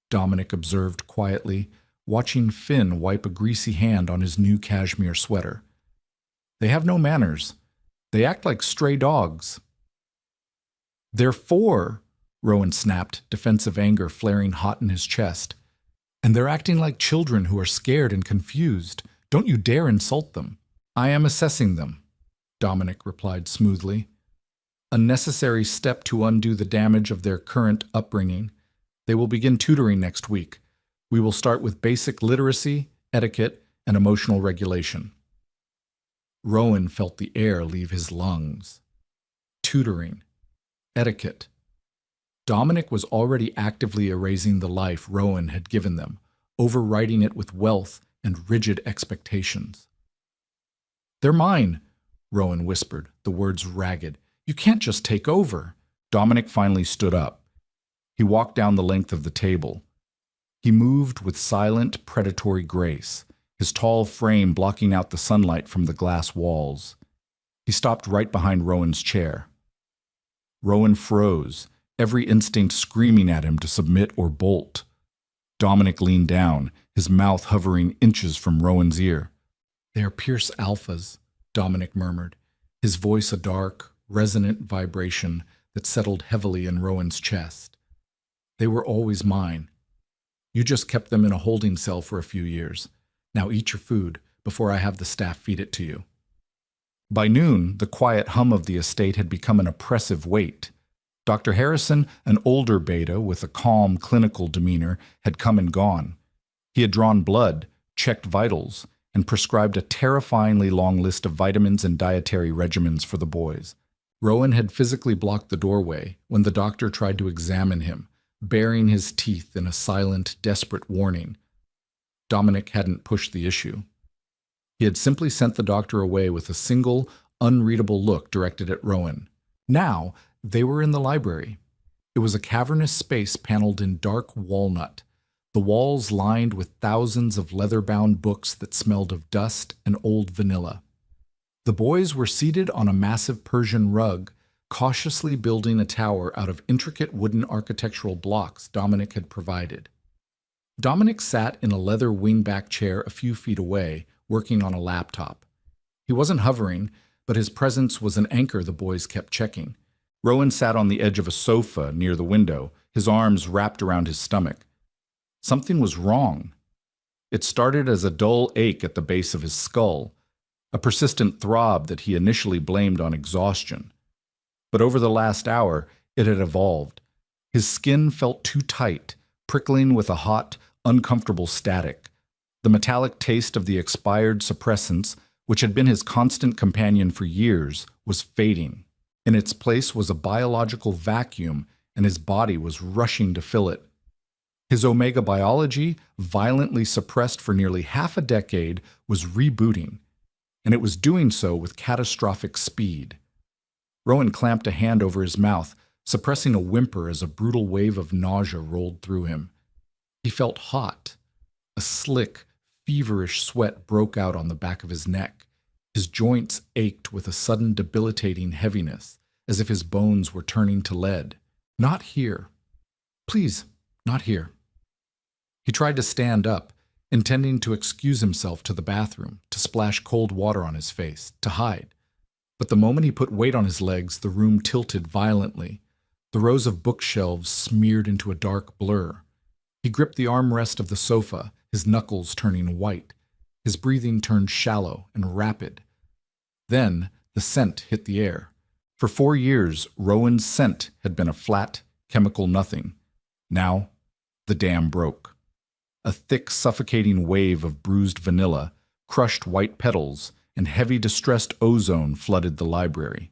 Dominic observed quietly, watching Finn wipe a greasy hand on his new cashmere sweater. They have no manners. They act like stray dogs. They're 4, Rowan snapped, defensive anger flaring hot in his chest. And they're acting like children who are scared and confused. Don't you dare insult them. I am assessing them, Dominic replied smoothly. A necessary step to undo the damage of their current upbringing. They will begin tutoring next week. We will start with basic literacy, etiquette, and emotional regulation. Rowan felt the air leave his lungs. Tutoring. Etiquette. Dominic was already actively erasing the life Rowan had given them, overwriting it with wealth and rigid expectations. They're mine, Rowan whispered, the words ragged. You can't just take over. Dominic finally stood up. He walked down the length of the table. He moved with silent, predatory grace, his tall frame blocking out the sunlight from the glass walls. He stopped right behind Rowan's chair. Rowan froze, every instinct screaming at him to submit or bolt. Dominic leaned down, his mouth hovering inches from Rowan's ear. They are Pierce Alphas, Dominic murmured, his voice a dark, resonant vibration that settled heavily in Rowan's chest. They were always mine. You just kept them in a holding cell for a few years. Now eat your food before I have the staff feed it to you. By noon, the quiet hum of the estate had become an oppressive weight. Dr. Harrison, an older beta with a calm, clinical demeanor, had come and gone. He had drawn blood, checked vitals, and prescribed a terrifyingly long list of vitamins and dietary regimens for the boys. Rowan had physically blocked the doorway when the doctor tried to examine him, baring his teeth in a silent, desperate warning. Dominic hadn't pushed the issue. He had simply sent the doctor away with a single, unreadable look directed at Rowan. Now, they were in the library. It was a cavernous space paneled in dark walnut, the walls lined with thousands of leather-bound books that smelled of dust and old vanilla. The boys were seated on a massive Persian rug, cautiously building a tower out of intricate wooden architectural blocks Dominic had provided. Dominic sat in a leather wingback chair a few feet away, working on a laptop. He wasn't hovering, but his presence was an anchor the boys kept checking. Rowan sat on the edge of a sofa near the window, his arms wrapped around his stomach. Something was wrong. It started as a dull ache at the base of his skull, a persistent throb that he initially blamed on exhaustion. But over the last hour, it had evolved. His skin felt too tight, prickling with a hot, uncomfortable static. The metallic taste of the expired suppressants, which had been his constant companion for years, was fading. In its place was a biological vacuum, and his body was rushing to fill it. His omega biology, violently suppressed for nearly half a decade, was rebooting, and it was doing so with catastrophic speed. Rowan clamped a hand over his mouth, suppressing a whimper as a brutal wave of nausea rolled through him. He felt hot. A slick, feverish sweat broke out on the back of his neck. His joints ached with a sudden debilitating heaviness, as if his bones were turning to lead. Not here. Please, not here. He tried to stand up, intending to excuse himself to the bathroom, to splash cold water on his face, to hide. But the moment he put weight on his legs, the room tilted violently. The rows of bookshelves smeared into a dark blur. He gripped the armrest of the sofa, his knuckles turning white. His breathing turned shallow and rapid. Then the scent hit the air. For 4 years, Rowan's scent had been a flat, chemical nothing. Now, the dam broke. A thick, suffocating wave of bruised vanilla, crushed white petals, and heavy, distressed ozone flooded the library.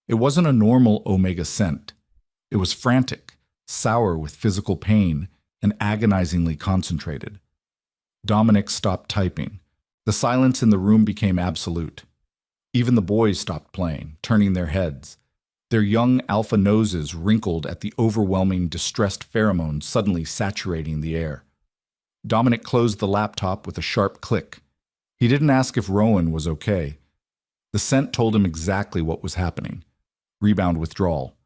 It wasn't a normal omega scent. It was frantic, sour with physical pain, and agonizingly concentrated. Dominic stopped typing. The silence in the room became absolute. Even the boys stopped playing, turning their heads. Their young alpha noses wrinkled at the overwhelming, distressed pheromones suddenly saturating the air. Dominic closed the laptop with a sharp click. He didn't ask if Rowan was okay. The scent told him exactly what was happening. Rebound withdrawal.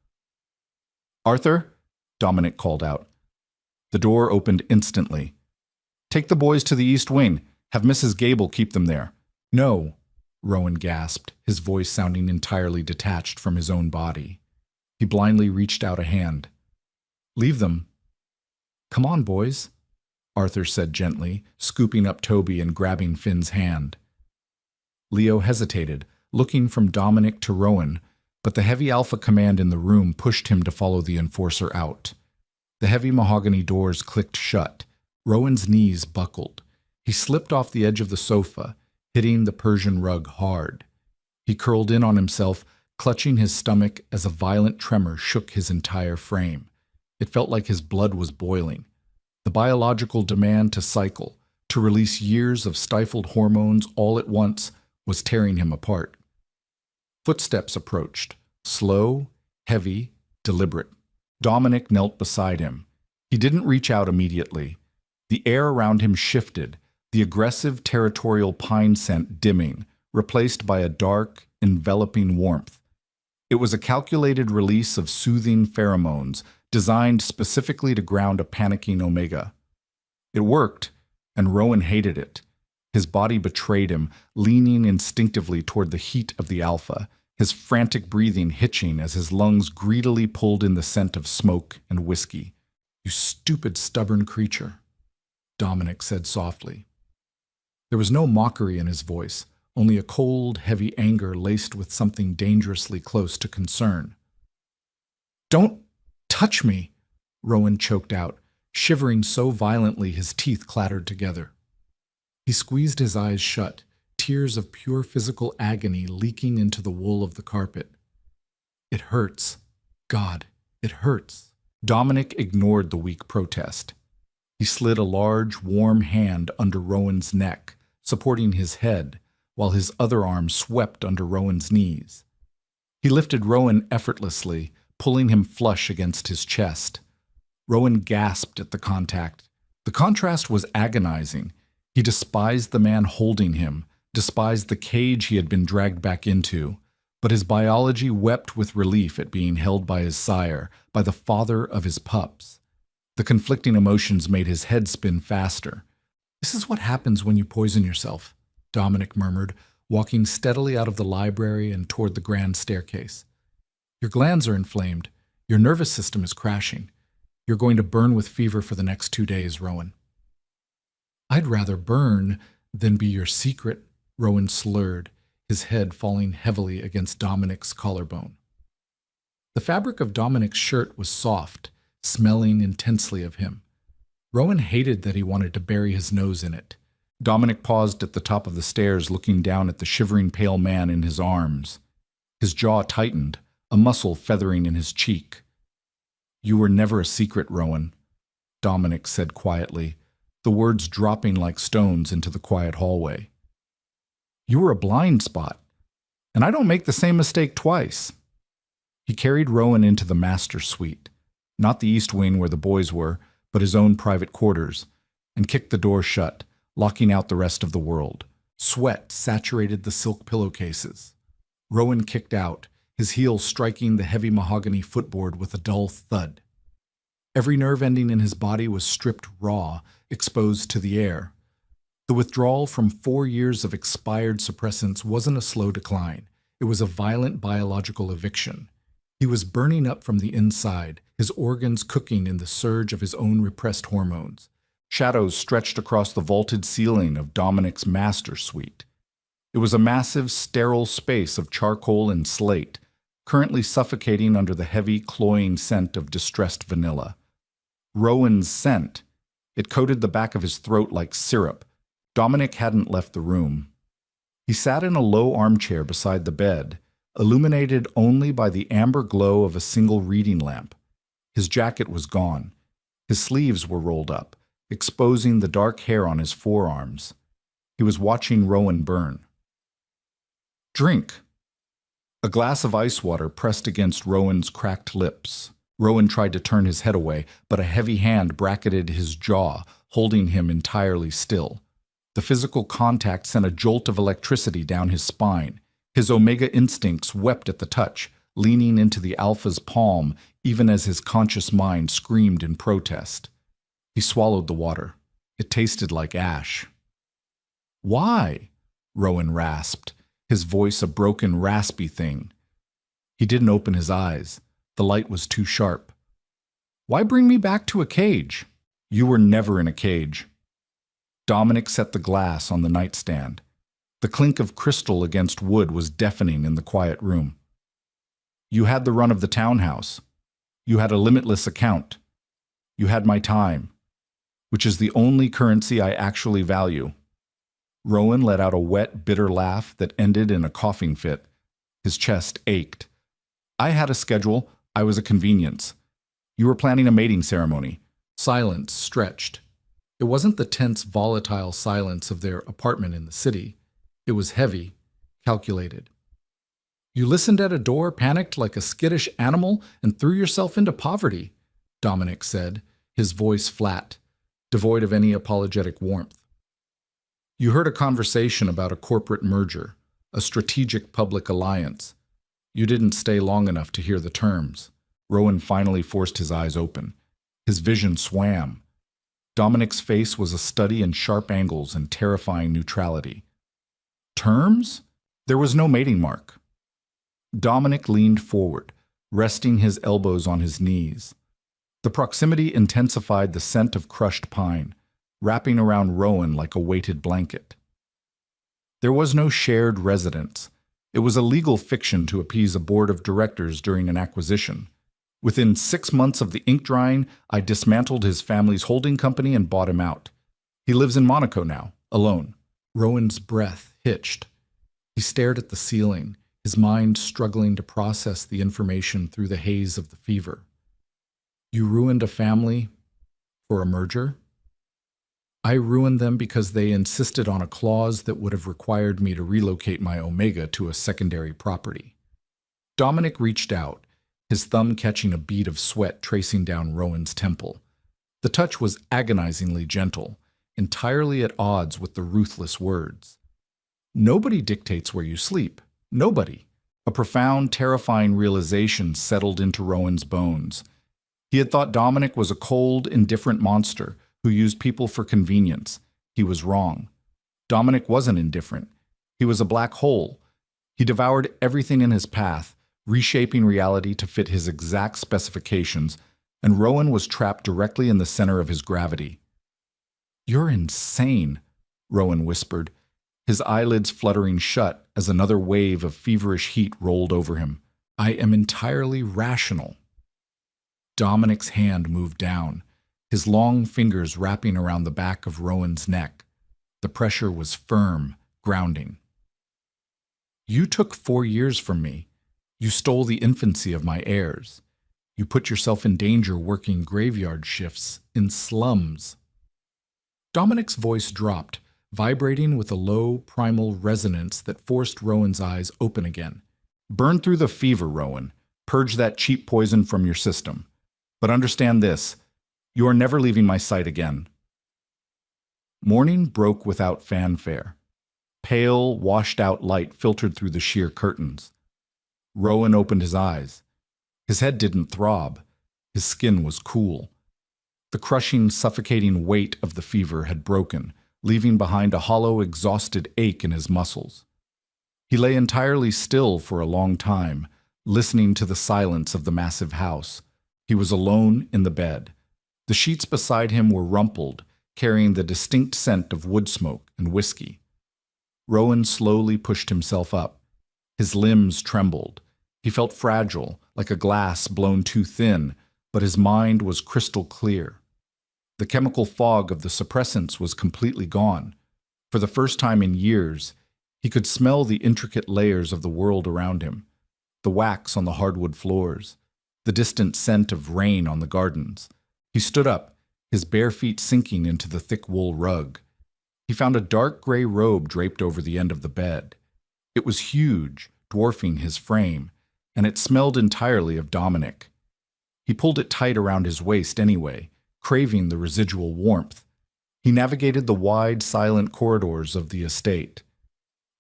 "Arthur?" Dominic called out. The door opened instantly. "Take the boys to the East Wing. Have Mrs. Gable keep them there." "No," Rowan gasped, his voice sounding entirely detached from his own body. He blindly reached out a hand. Leave them. Come on, boys, Arthur said gently, scooping up Toby and grabbing Finn's hand. Leo hesitated, looking from Dominic to Rowan, but the heavy alpha command in the room pushed him to follow the enforcer out. The heavy mahogany doors clicked shut. Rowan's knees buckled. He slipped off the edge of the sofa, hitting the Persian rug hard. He curled in on himself, clutching his stomach as a violent tremor shook his entire frame. It felt like his blood was boiling. The biological demand to cycle, to release years of stifled hormones all at once, was tearing him apart. Footsteps approached, slow, heavy, deliberate. Dominic knelt beside him. He didn't reach out immediately. The air around him shifted, the aggressive territorial pine scent dimming, replaced by a dark, enveloping warmth. It was a calculated release of soothing pheromones, designed specifically to ground a panicking Omega. It worked, and Rowan hated it. His body betrayed him, leaning instinctively toward the heat of the alpha, his frantic breathing hitching as his lungs greedily pulled in the scent of smoke and whiskey. "You stupid, stubborn creature," Dominic said softly. There was no mockery in his voice, only a cold, heavy anger laced with something dangerously close to concern. "Don't touch me," Rowan choked out, shivering so violently his teeth clattered together. He squeezed his eyes shut, tears of pure physical agony leaking into the wool of the carpet. "It hurts. God, it hurts." Dominic ignored the weak protest. He slid a large, warm hand under Rowan's neck, supporting his head, while his other arm swept under Rowan's knees. He lifted Rowan effortlessly, pulling him flush against his chest. Rowan gasped at the contact. The contrast was agonizing. He despised the man holding him, despised the cage he had been dragged back into, but his biology wept with relief at being held by his sire, by the father of his pups. The conflicting emotions made his head spin faster. "This is what happens when you poison yourself," Dominic murmured, walking steadily out of the library and toward the grand staircase. "Your glands are inflamed. Your nervous system is crashing. You're going to burn with fever for the next 2 days, Rowan." "I'd rather burn than be your secret," Rowan slurred, his head falling heavily against Dominic's collarbone. The fabric of Dominic's shirt was soft, smelling intensely of him. Rowan hated that he wanted to bury his nose in it. Dominic paused at the top of the stairs, looking down at the shivering pale man in his arms. His jaw tightened, a muscle feathering in his cheek. "You were never a secret, Rowan," Dominic said quietly, the words dropping like stones into the quiet hallway. "You were a blind spot, and I don't make the same mistake twice." He carried Rowan into the master suite, not the east wing where the boys were, but his own private quarters, and kicked the door shut, locking out the rest of the world. Sweat saturated the silk pillowcases. Rowan kicked out, his heel striking the heavy mahogany footboard with a dull thud. Every nerve ending in his body was stripped raw, exposed to the air. The withdrawal from 4 years of expired suppressants wasn't a slow decline. It was a violent biological eviction. He was burning up from the inside, his organs cooking in the surge of his own repressed hormones. Shadows stretched across the vaulted ceiling of Dominic's master suite. It was a massive, sterile space of charcoal and slate, currently suffocating under the heavy, cloying scent of distressed vanilla. Rowan's scent. It coated the back of his throat like syrup. Dominic hadn't left the room. He sat in a low armchair beside the bed, illuminated only by the amber glow of a single reading lamp. His jacket was gone. His sleeves were rolled up, exposing the dark hair on his forearms. He was watching Rowan burn. "Drink." A glass of ice water pressed against Rowan's cracked lips. Rowan tried to turn his head away, but a heavy hand bracketed his jaw, holding him entirely still. The physical contact sent a jolt of electricity down his spine. His Omega instincts wept at the touch, leaning into the Alpha's palm even as his conscious mind screamed in protest. He swallowed the water. It tasted like ash. "Why?" Rowan rasped, his voice a broken, raspy thing. He didn't open his eyes. The light was too sharp. Why bring me back to a cage? You were never in a cage. Dominic set the glass on the nightstand. The clink of crystal against wood was deafening in the quiet room. You had the run of the townhouse. You had a limitless account. You had my time, which is the only currency I actually value. Rowan let out a wet, bitter laugh that ended in a coughing fit. His chest ached. I had a schedule. I was a convenience. You were planning a mating ceremony. Silence stretched. It wasn't the tense, volatile silence of their apartment in the city. It was heavy, calculated. You listened at a door, panicked like a skittish animal, and threw yourself into poverty, Dominic said, his voice flat, devoid of any apologetic warmth. You heard a conversation about a corporate merger, a strategic public alliance. You didn't stay long enough to hear the terms. Rowan finally forced his eyes open. His vision swam. Dominic's face was a study in sharp angles and terrifying neutrality. Terms? There was no mating mark. Dominic leaned forward, resting his elbows on his knees. The proximity intensified the scent of crushed pine, wrapping around Rowan like a weighted blanket. There was no shared residence. It was a legal fiction to appease a board of directors during an acquisition. Within 6 months of the ink drying, I dismantled his family's holding company and bought him out. He lives in Monaco now, alone. Rowan's breath hitched. He stared at the ceiling, his mind struggling to process the information through the haze of the fever. You ruined a family for a merger? I ruined them because they insisted on a clause that would have required me to relocate my Omega to a secondary property. Dominic reached out, his thumb catching a bead of sweat tracing down Rowan's temple. The touch was agonizingly gentle, entirely at odds with the ruthless words. Nobody dictates where you sleep. Nobody. A profound, terrifying realization settled into Rowan's bones. He had thought Dominic was a cold, indifferent monster who used people for convenience. He was wrong. Dominic wasn't indifferent. He was a black hole. He devoured everything in his path, reshaping reality to fit his exact specifications, and Rowan was trapped directly in the center of his gravity. "You're insane," Rowan whispered, his eyelids fluttering shut as another wave of feverish heat rolled over him. "I am entirely rational." Dominic's hand moved down, his long fingers wrapping around the back of Rowan's neck. The pressure was firm, grounding. "You took 4 years from me. You stole the infancy of my heirs. You put yourself in danger working graveyard shifts in slums." Dominic's voice dropped, vibrating with a low, primal resonance that forced Rowan's eyes open again. "Burn through the fever, Rowan. Purge that cheap poison from your system. But understand this, you are never leaving my sight again." Morning broke without fanfare. Pale, washed-out light filtered through the sheer curtains. Rowan opened his eyes. His head didn't throb. His skin was cool. The crushing, suffocating weight of the fever had broken, leaving behind a hollow, exhausted ache in his muscles. He lay entirely still for a long time, listening to the silence of the massive house. He was alone in the bed. The sheets beside him were rumpled, carrying the distinct scent of wood smoke and whiskey. Rowan slowly pushed himself up. His limbs trembled. He felt fragile, like a glass blown too thin, but his mind was crystal clear. The chemical fog of the suppressants was completely gone. For the first time in years, he could smell the intricate layers of the world around him, the wax on the hardwood floors, the distant scent of rain on the gardens. He stood up, his bare feet sinking into the thick wool rug. He found a dark gray robe draped over the end of the bed. It was huge, dwarfing his frame, and it smelled entirely of Dominic. He pulled it tight around his waist anyway, craving the residual warmth. He navigated the wide, silent corridors of the estate.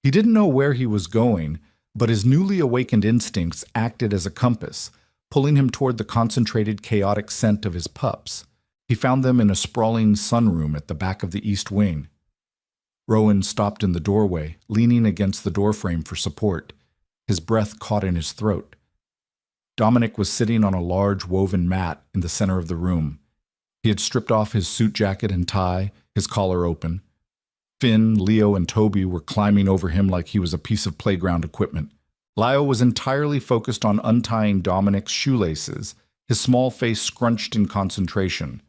He didn't know where he was going, but his newly awakened instincts acted as a compass, pulling him toward the concentrated, chaotic scent of his pups. He found them in a sprawling sunroom at the back of the east wing. Rowan stopped in the doorway, leaning against the doorframe for support. His breath caught in his throat. Dominic was sitting on a large woven mat in the center of the room. He had stripped off his suit jacket and tie, his collar open. Finn, Leo, and Toby were climbing over him like he was a piece of playground equipment. Leo was entirely focused on untying Dominic's shoelaces, his small face scrunched in concentration.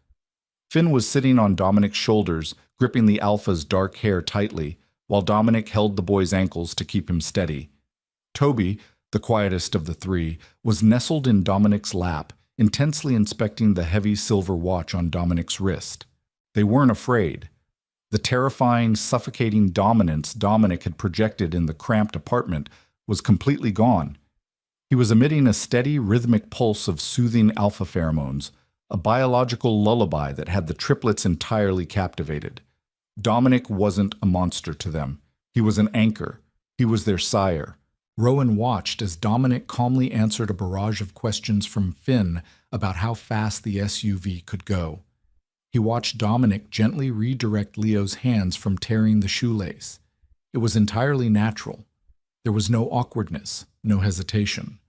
Finn was sitting on Dominic's shoulders, gripping the alpha's dark hair tightly, while Dominic held the boy's ankles to keep him steady. Toby, the quietest of the three, was nestled in Dominic's lap, intensely inspecting the heavy silver watch on Dominic's wrist. They weren't afraid. The terrifying, suffocating dominance Dominic had projected in the cramped apartment was completely gone. He was emitting a steady, rhythmic pulse of soothing alpha pheromones, a biological lullaby that had the triplets entirely captivated. Dominic wasn't a monster to them. He was an anchor. He was their sire. Rowan watched as Dominic calmly answered a barrage of questions from Finn about how fast the SUV could go. He watched Dominic gently redirect Leo's hands from tearing the shoelace. It was entirely natural. There was no awkwardness, no hesitation.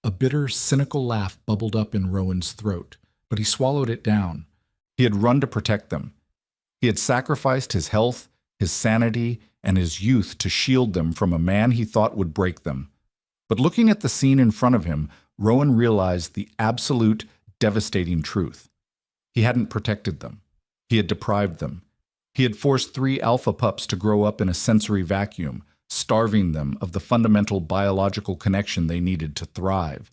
A bitter, cynical laugh bubbled up in Rowan's throat, but he swallowed it down. He had run to protect them. He had sacrificed his health, his sanity, and his youth to shield them from a man he thought would break them. But looking at the scene in front of him, Rowan realized the absolute, devastating truth. He hadn't protected them. He had deprived them. He had forced 3 alpha pups to grow up in a sensory vacuum, starving them of the fundamental biological connection they needed to thrive.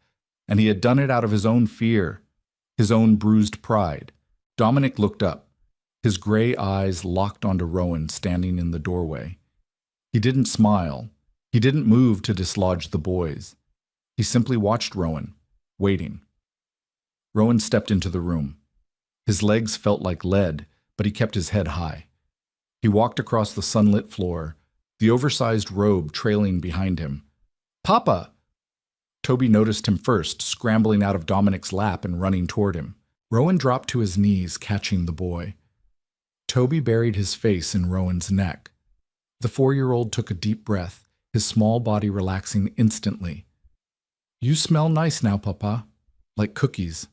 And he had done it out of his own fear, his own bruised pride. Dominic looked up, his gray eyes locked onto Rowan standing in the doorway. He didn't smile. He didn't move to dislodge the boys. He simply watched Rowan, waiting. Rowan stepped into the room. His legs felt like lead, but he kept his head high. He walked across the sunlit floor, the oversized robe trailing behind him. "Papa!" Toby noticed him first, scrambling out of Dominic's lap and running toward him. Rowan dropped to his knees, catching the boy. Toby buried his face in Rowan's neck. The 4-year-old took a deep breath, his small body relaxing instantly. "You smell nice now, Papa, like cookies."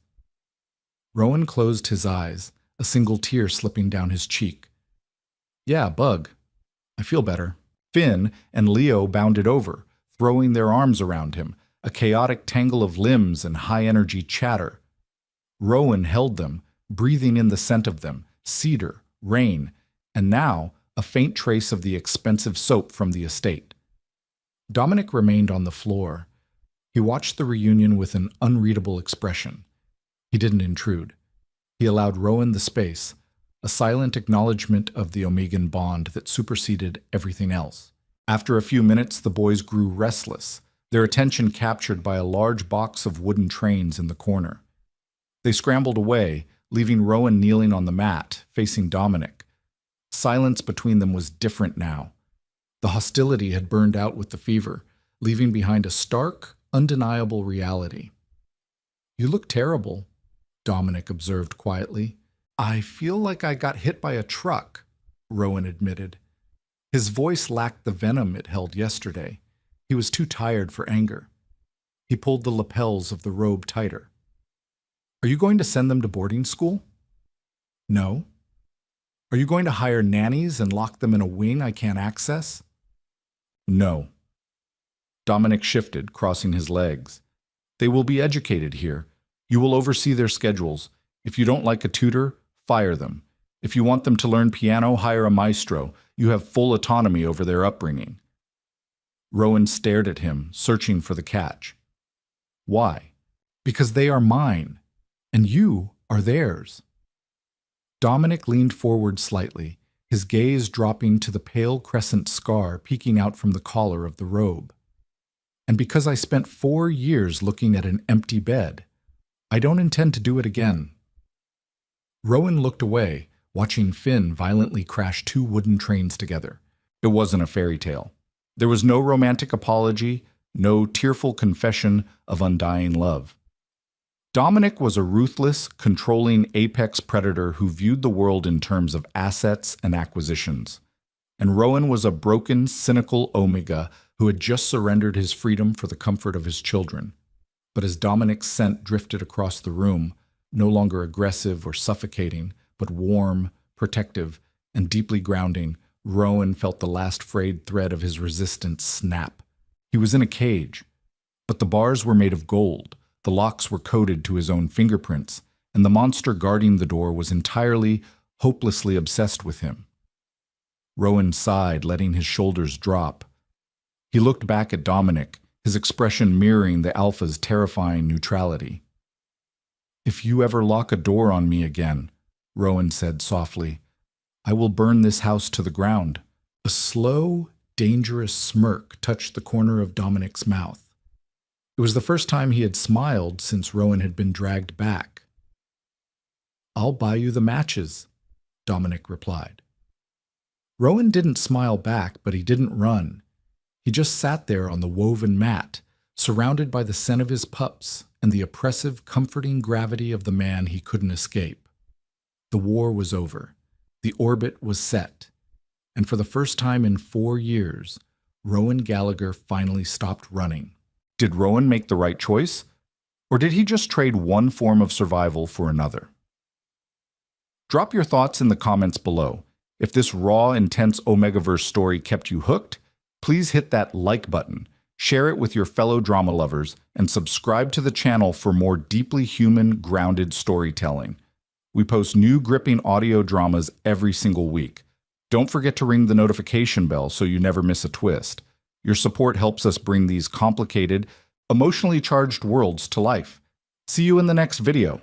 Rowan closed his eyes, a single tear slipping down his cheek. "Yeah, Bug. I feel better." Finn and Leo bounded over, throwing their arms around him, a chaotic tangle of limbs and high-energy chatter. Rowan held them, breathing in the scent of them, cedar, rain, and now a faint trace of the expensive soap from the estate. Dominic remained on the floor. He watched the reunion with an unreadable expression. He didn't intrude. He allowed Rowan the space, a silent acknowledgement of the Omegan bond that superseded everything else. After a few minutes, the boys grew restless, their attention captured by a large box of wooden trains in the corner. They scrambled away, leaving Rowan kneeling on the mat, facing Dominic. Silence between them was different now. The hostility had burned out with the fever, leaving behind a stark, undeniable reality. "You look terrible," Dominic observed quietly. "I feel like I got hit by a truck," Rowan admitted. His voice lacked the venom it held yesterday. He was too tired for anger. He pulled the lapels of the robe tighter. "Are you going to send them to boarding school?" "No." "Are you going to hire nannies and lock them in a wing I can't access?" "No." Dominic shifted, crossing his legs. "They will be educated here. You will oversee their schedules. If you don't like a tutor, fire them. If you want them to learn piano, hire a maestro. You have full autonomy over their upbringing." Rowan stared at him, searching for the catch. "Why?" "Because they are mine, and you are theirs." Dominic leaned forward slightly, his gaze dropping to the pale crescent scar peeking out from the collar of the robe. "And because I spent 4 years looking at an empty bed, I don't intend to do it again." Rowan looked away, watching Finn violently crash 2 wooden trains together. It wasn't a fairy tale. There was no romantic apology, no tearful confession of undying love. Dominic was a ruthless, controlling apex predator who viewed the world in terms of assets and acquisitions. And Rowan was a broken, cynical Omega who had just surrendered his freedom for the comfort of his children. But as Dominic's scent drifted across the room, no longer aggressive or suffocating, but warm, protective, and deeply grounding, Rowan felt the last frayed thread of his resistance snap. He was in a cage, but the bars were made of gold, the locks were coded to his own fingerprints, and the monster guarding the door was entirely, hopelessly obsessed with him. Rowan sighed, letting his shoulders drop. He looked back at Dominic, his expression mirroring the Alpha's terrifying neutrality. "If you ever lock a door on me again," Rowan said softly, "I will burn this house to the ground." A slow, dangerous smirk touched the corner of Dominic's mouth. It was the first time he had smiled since Rowan had been dragged back. "I'll buy you the matches," Dominic replied. Rowan didn't smile back, but he didn't run. He just sat there on the woven mat, surrounded by the scent of his pups and the oppressive, comforting gravity of the man he couldn't escape. The war was over. The orbit was set. And for the first time in 4 years, Rowan Gallagher finally stopped running. Did Rowan make the right choice? Or did he just trade one form of survival for another? Drop your thoughts in the comments below. If this raw, intense Omegaverse story kept you hooked, please hit that like button, share it with your fellow drama lovers, and subscribe to the channel for more deeply human, grounded storytelling. We post new gripping audio dramas every single week. Don't forget to ring the notification bell so you never miss a twist. Your support helps us bring these complicated, emotionally charged worlds to life. See you in the next video.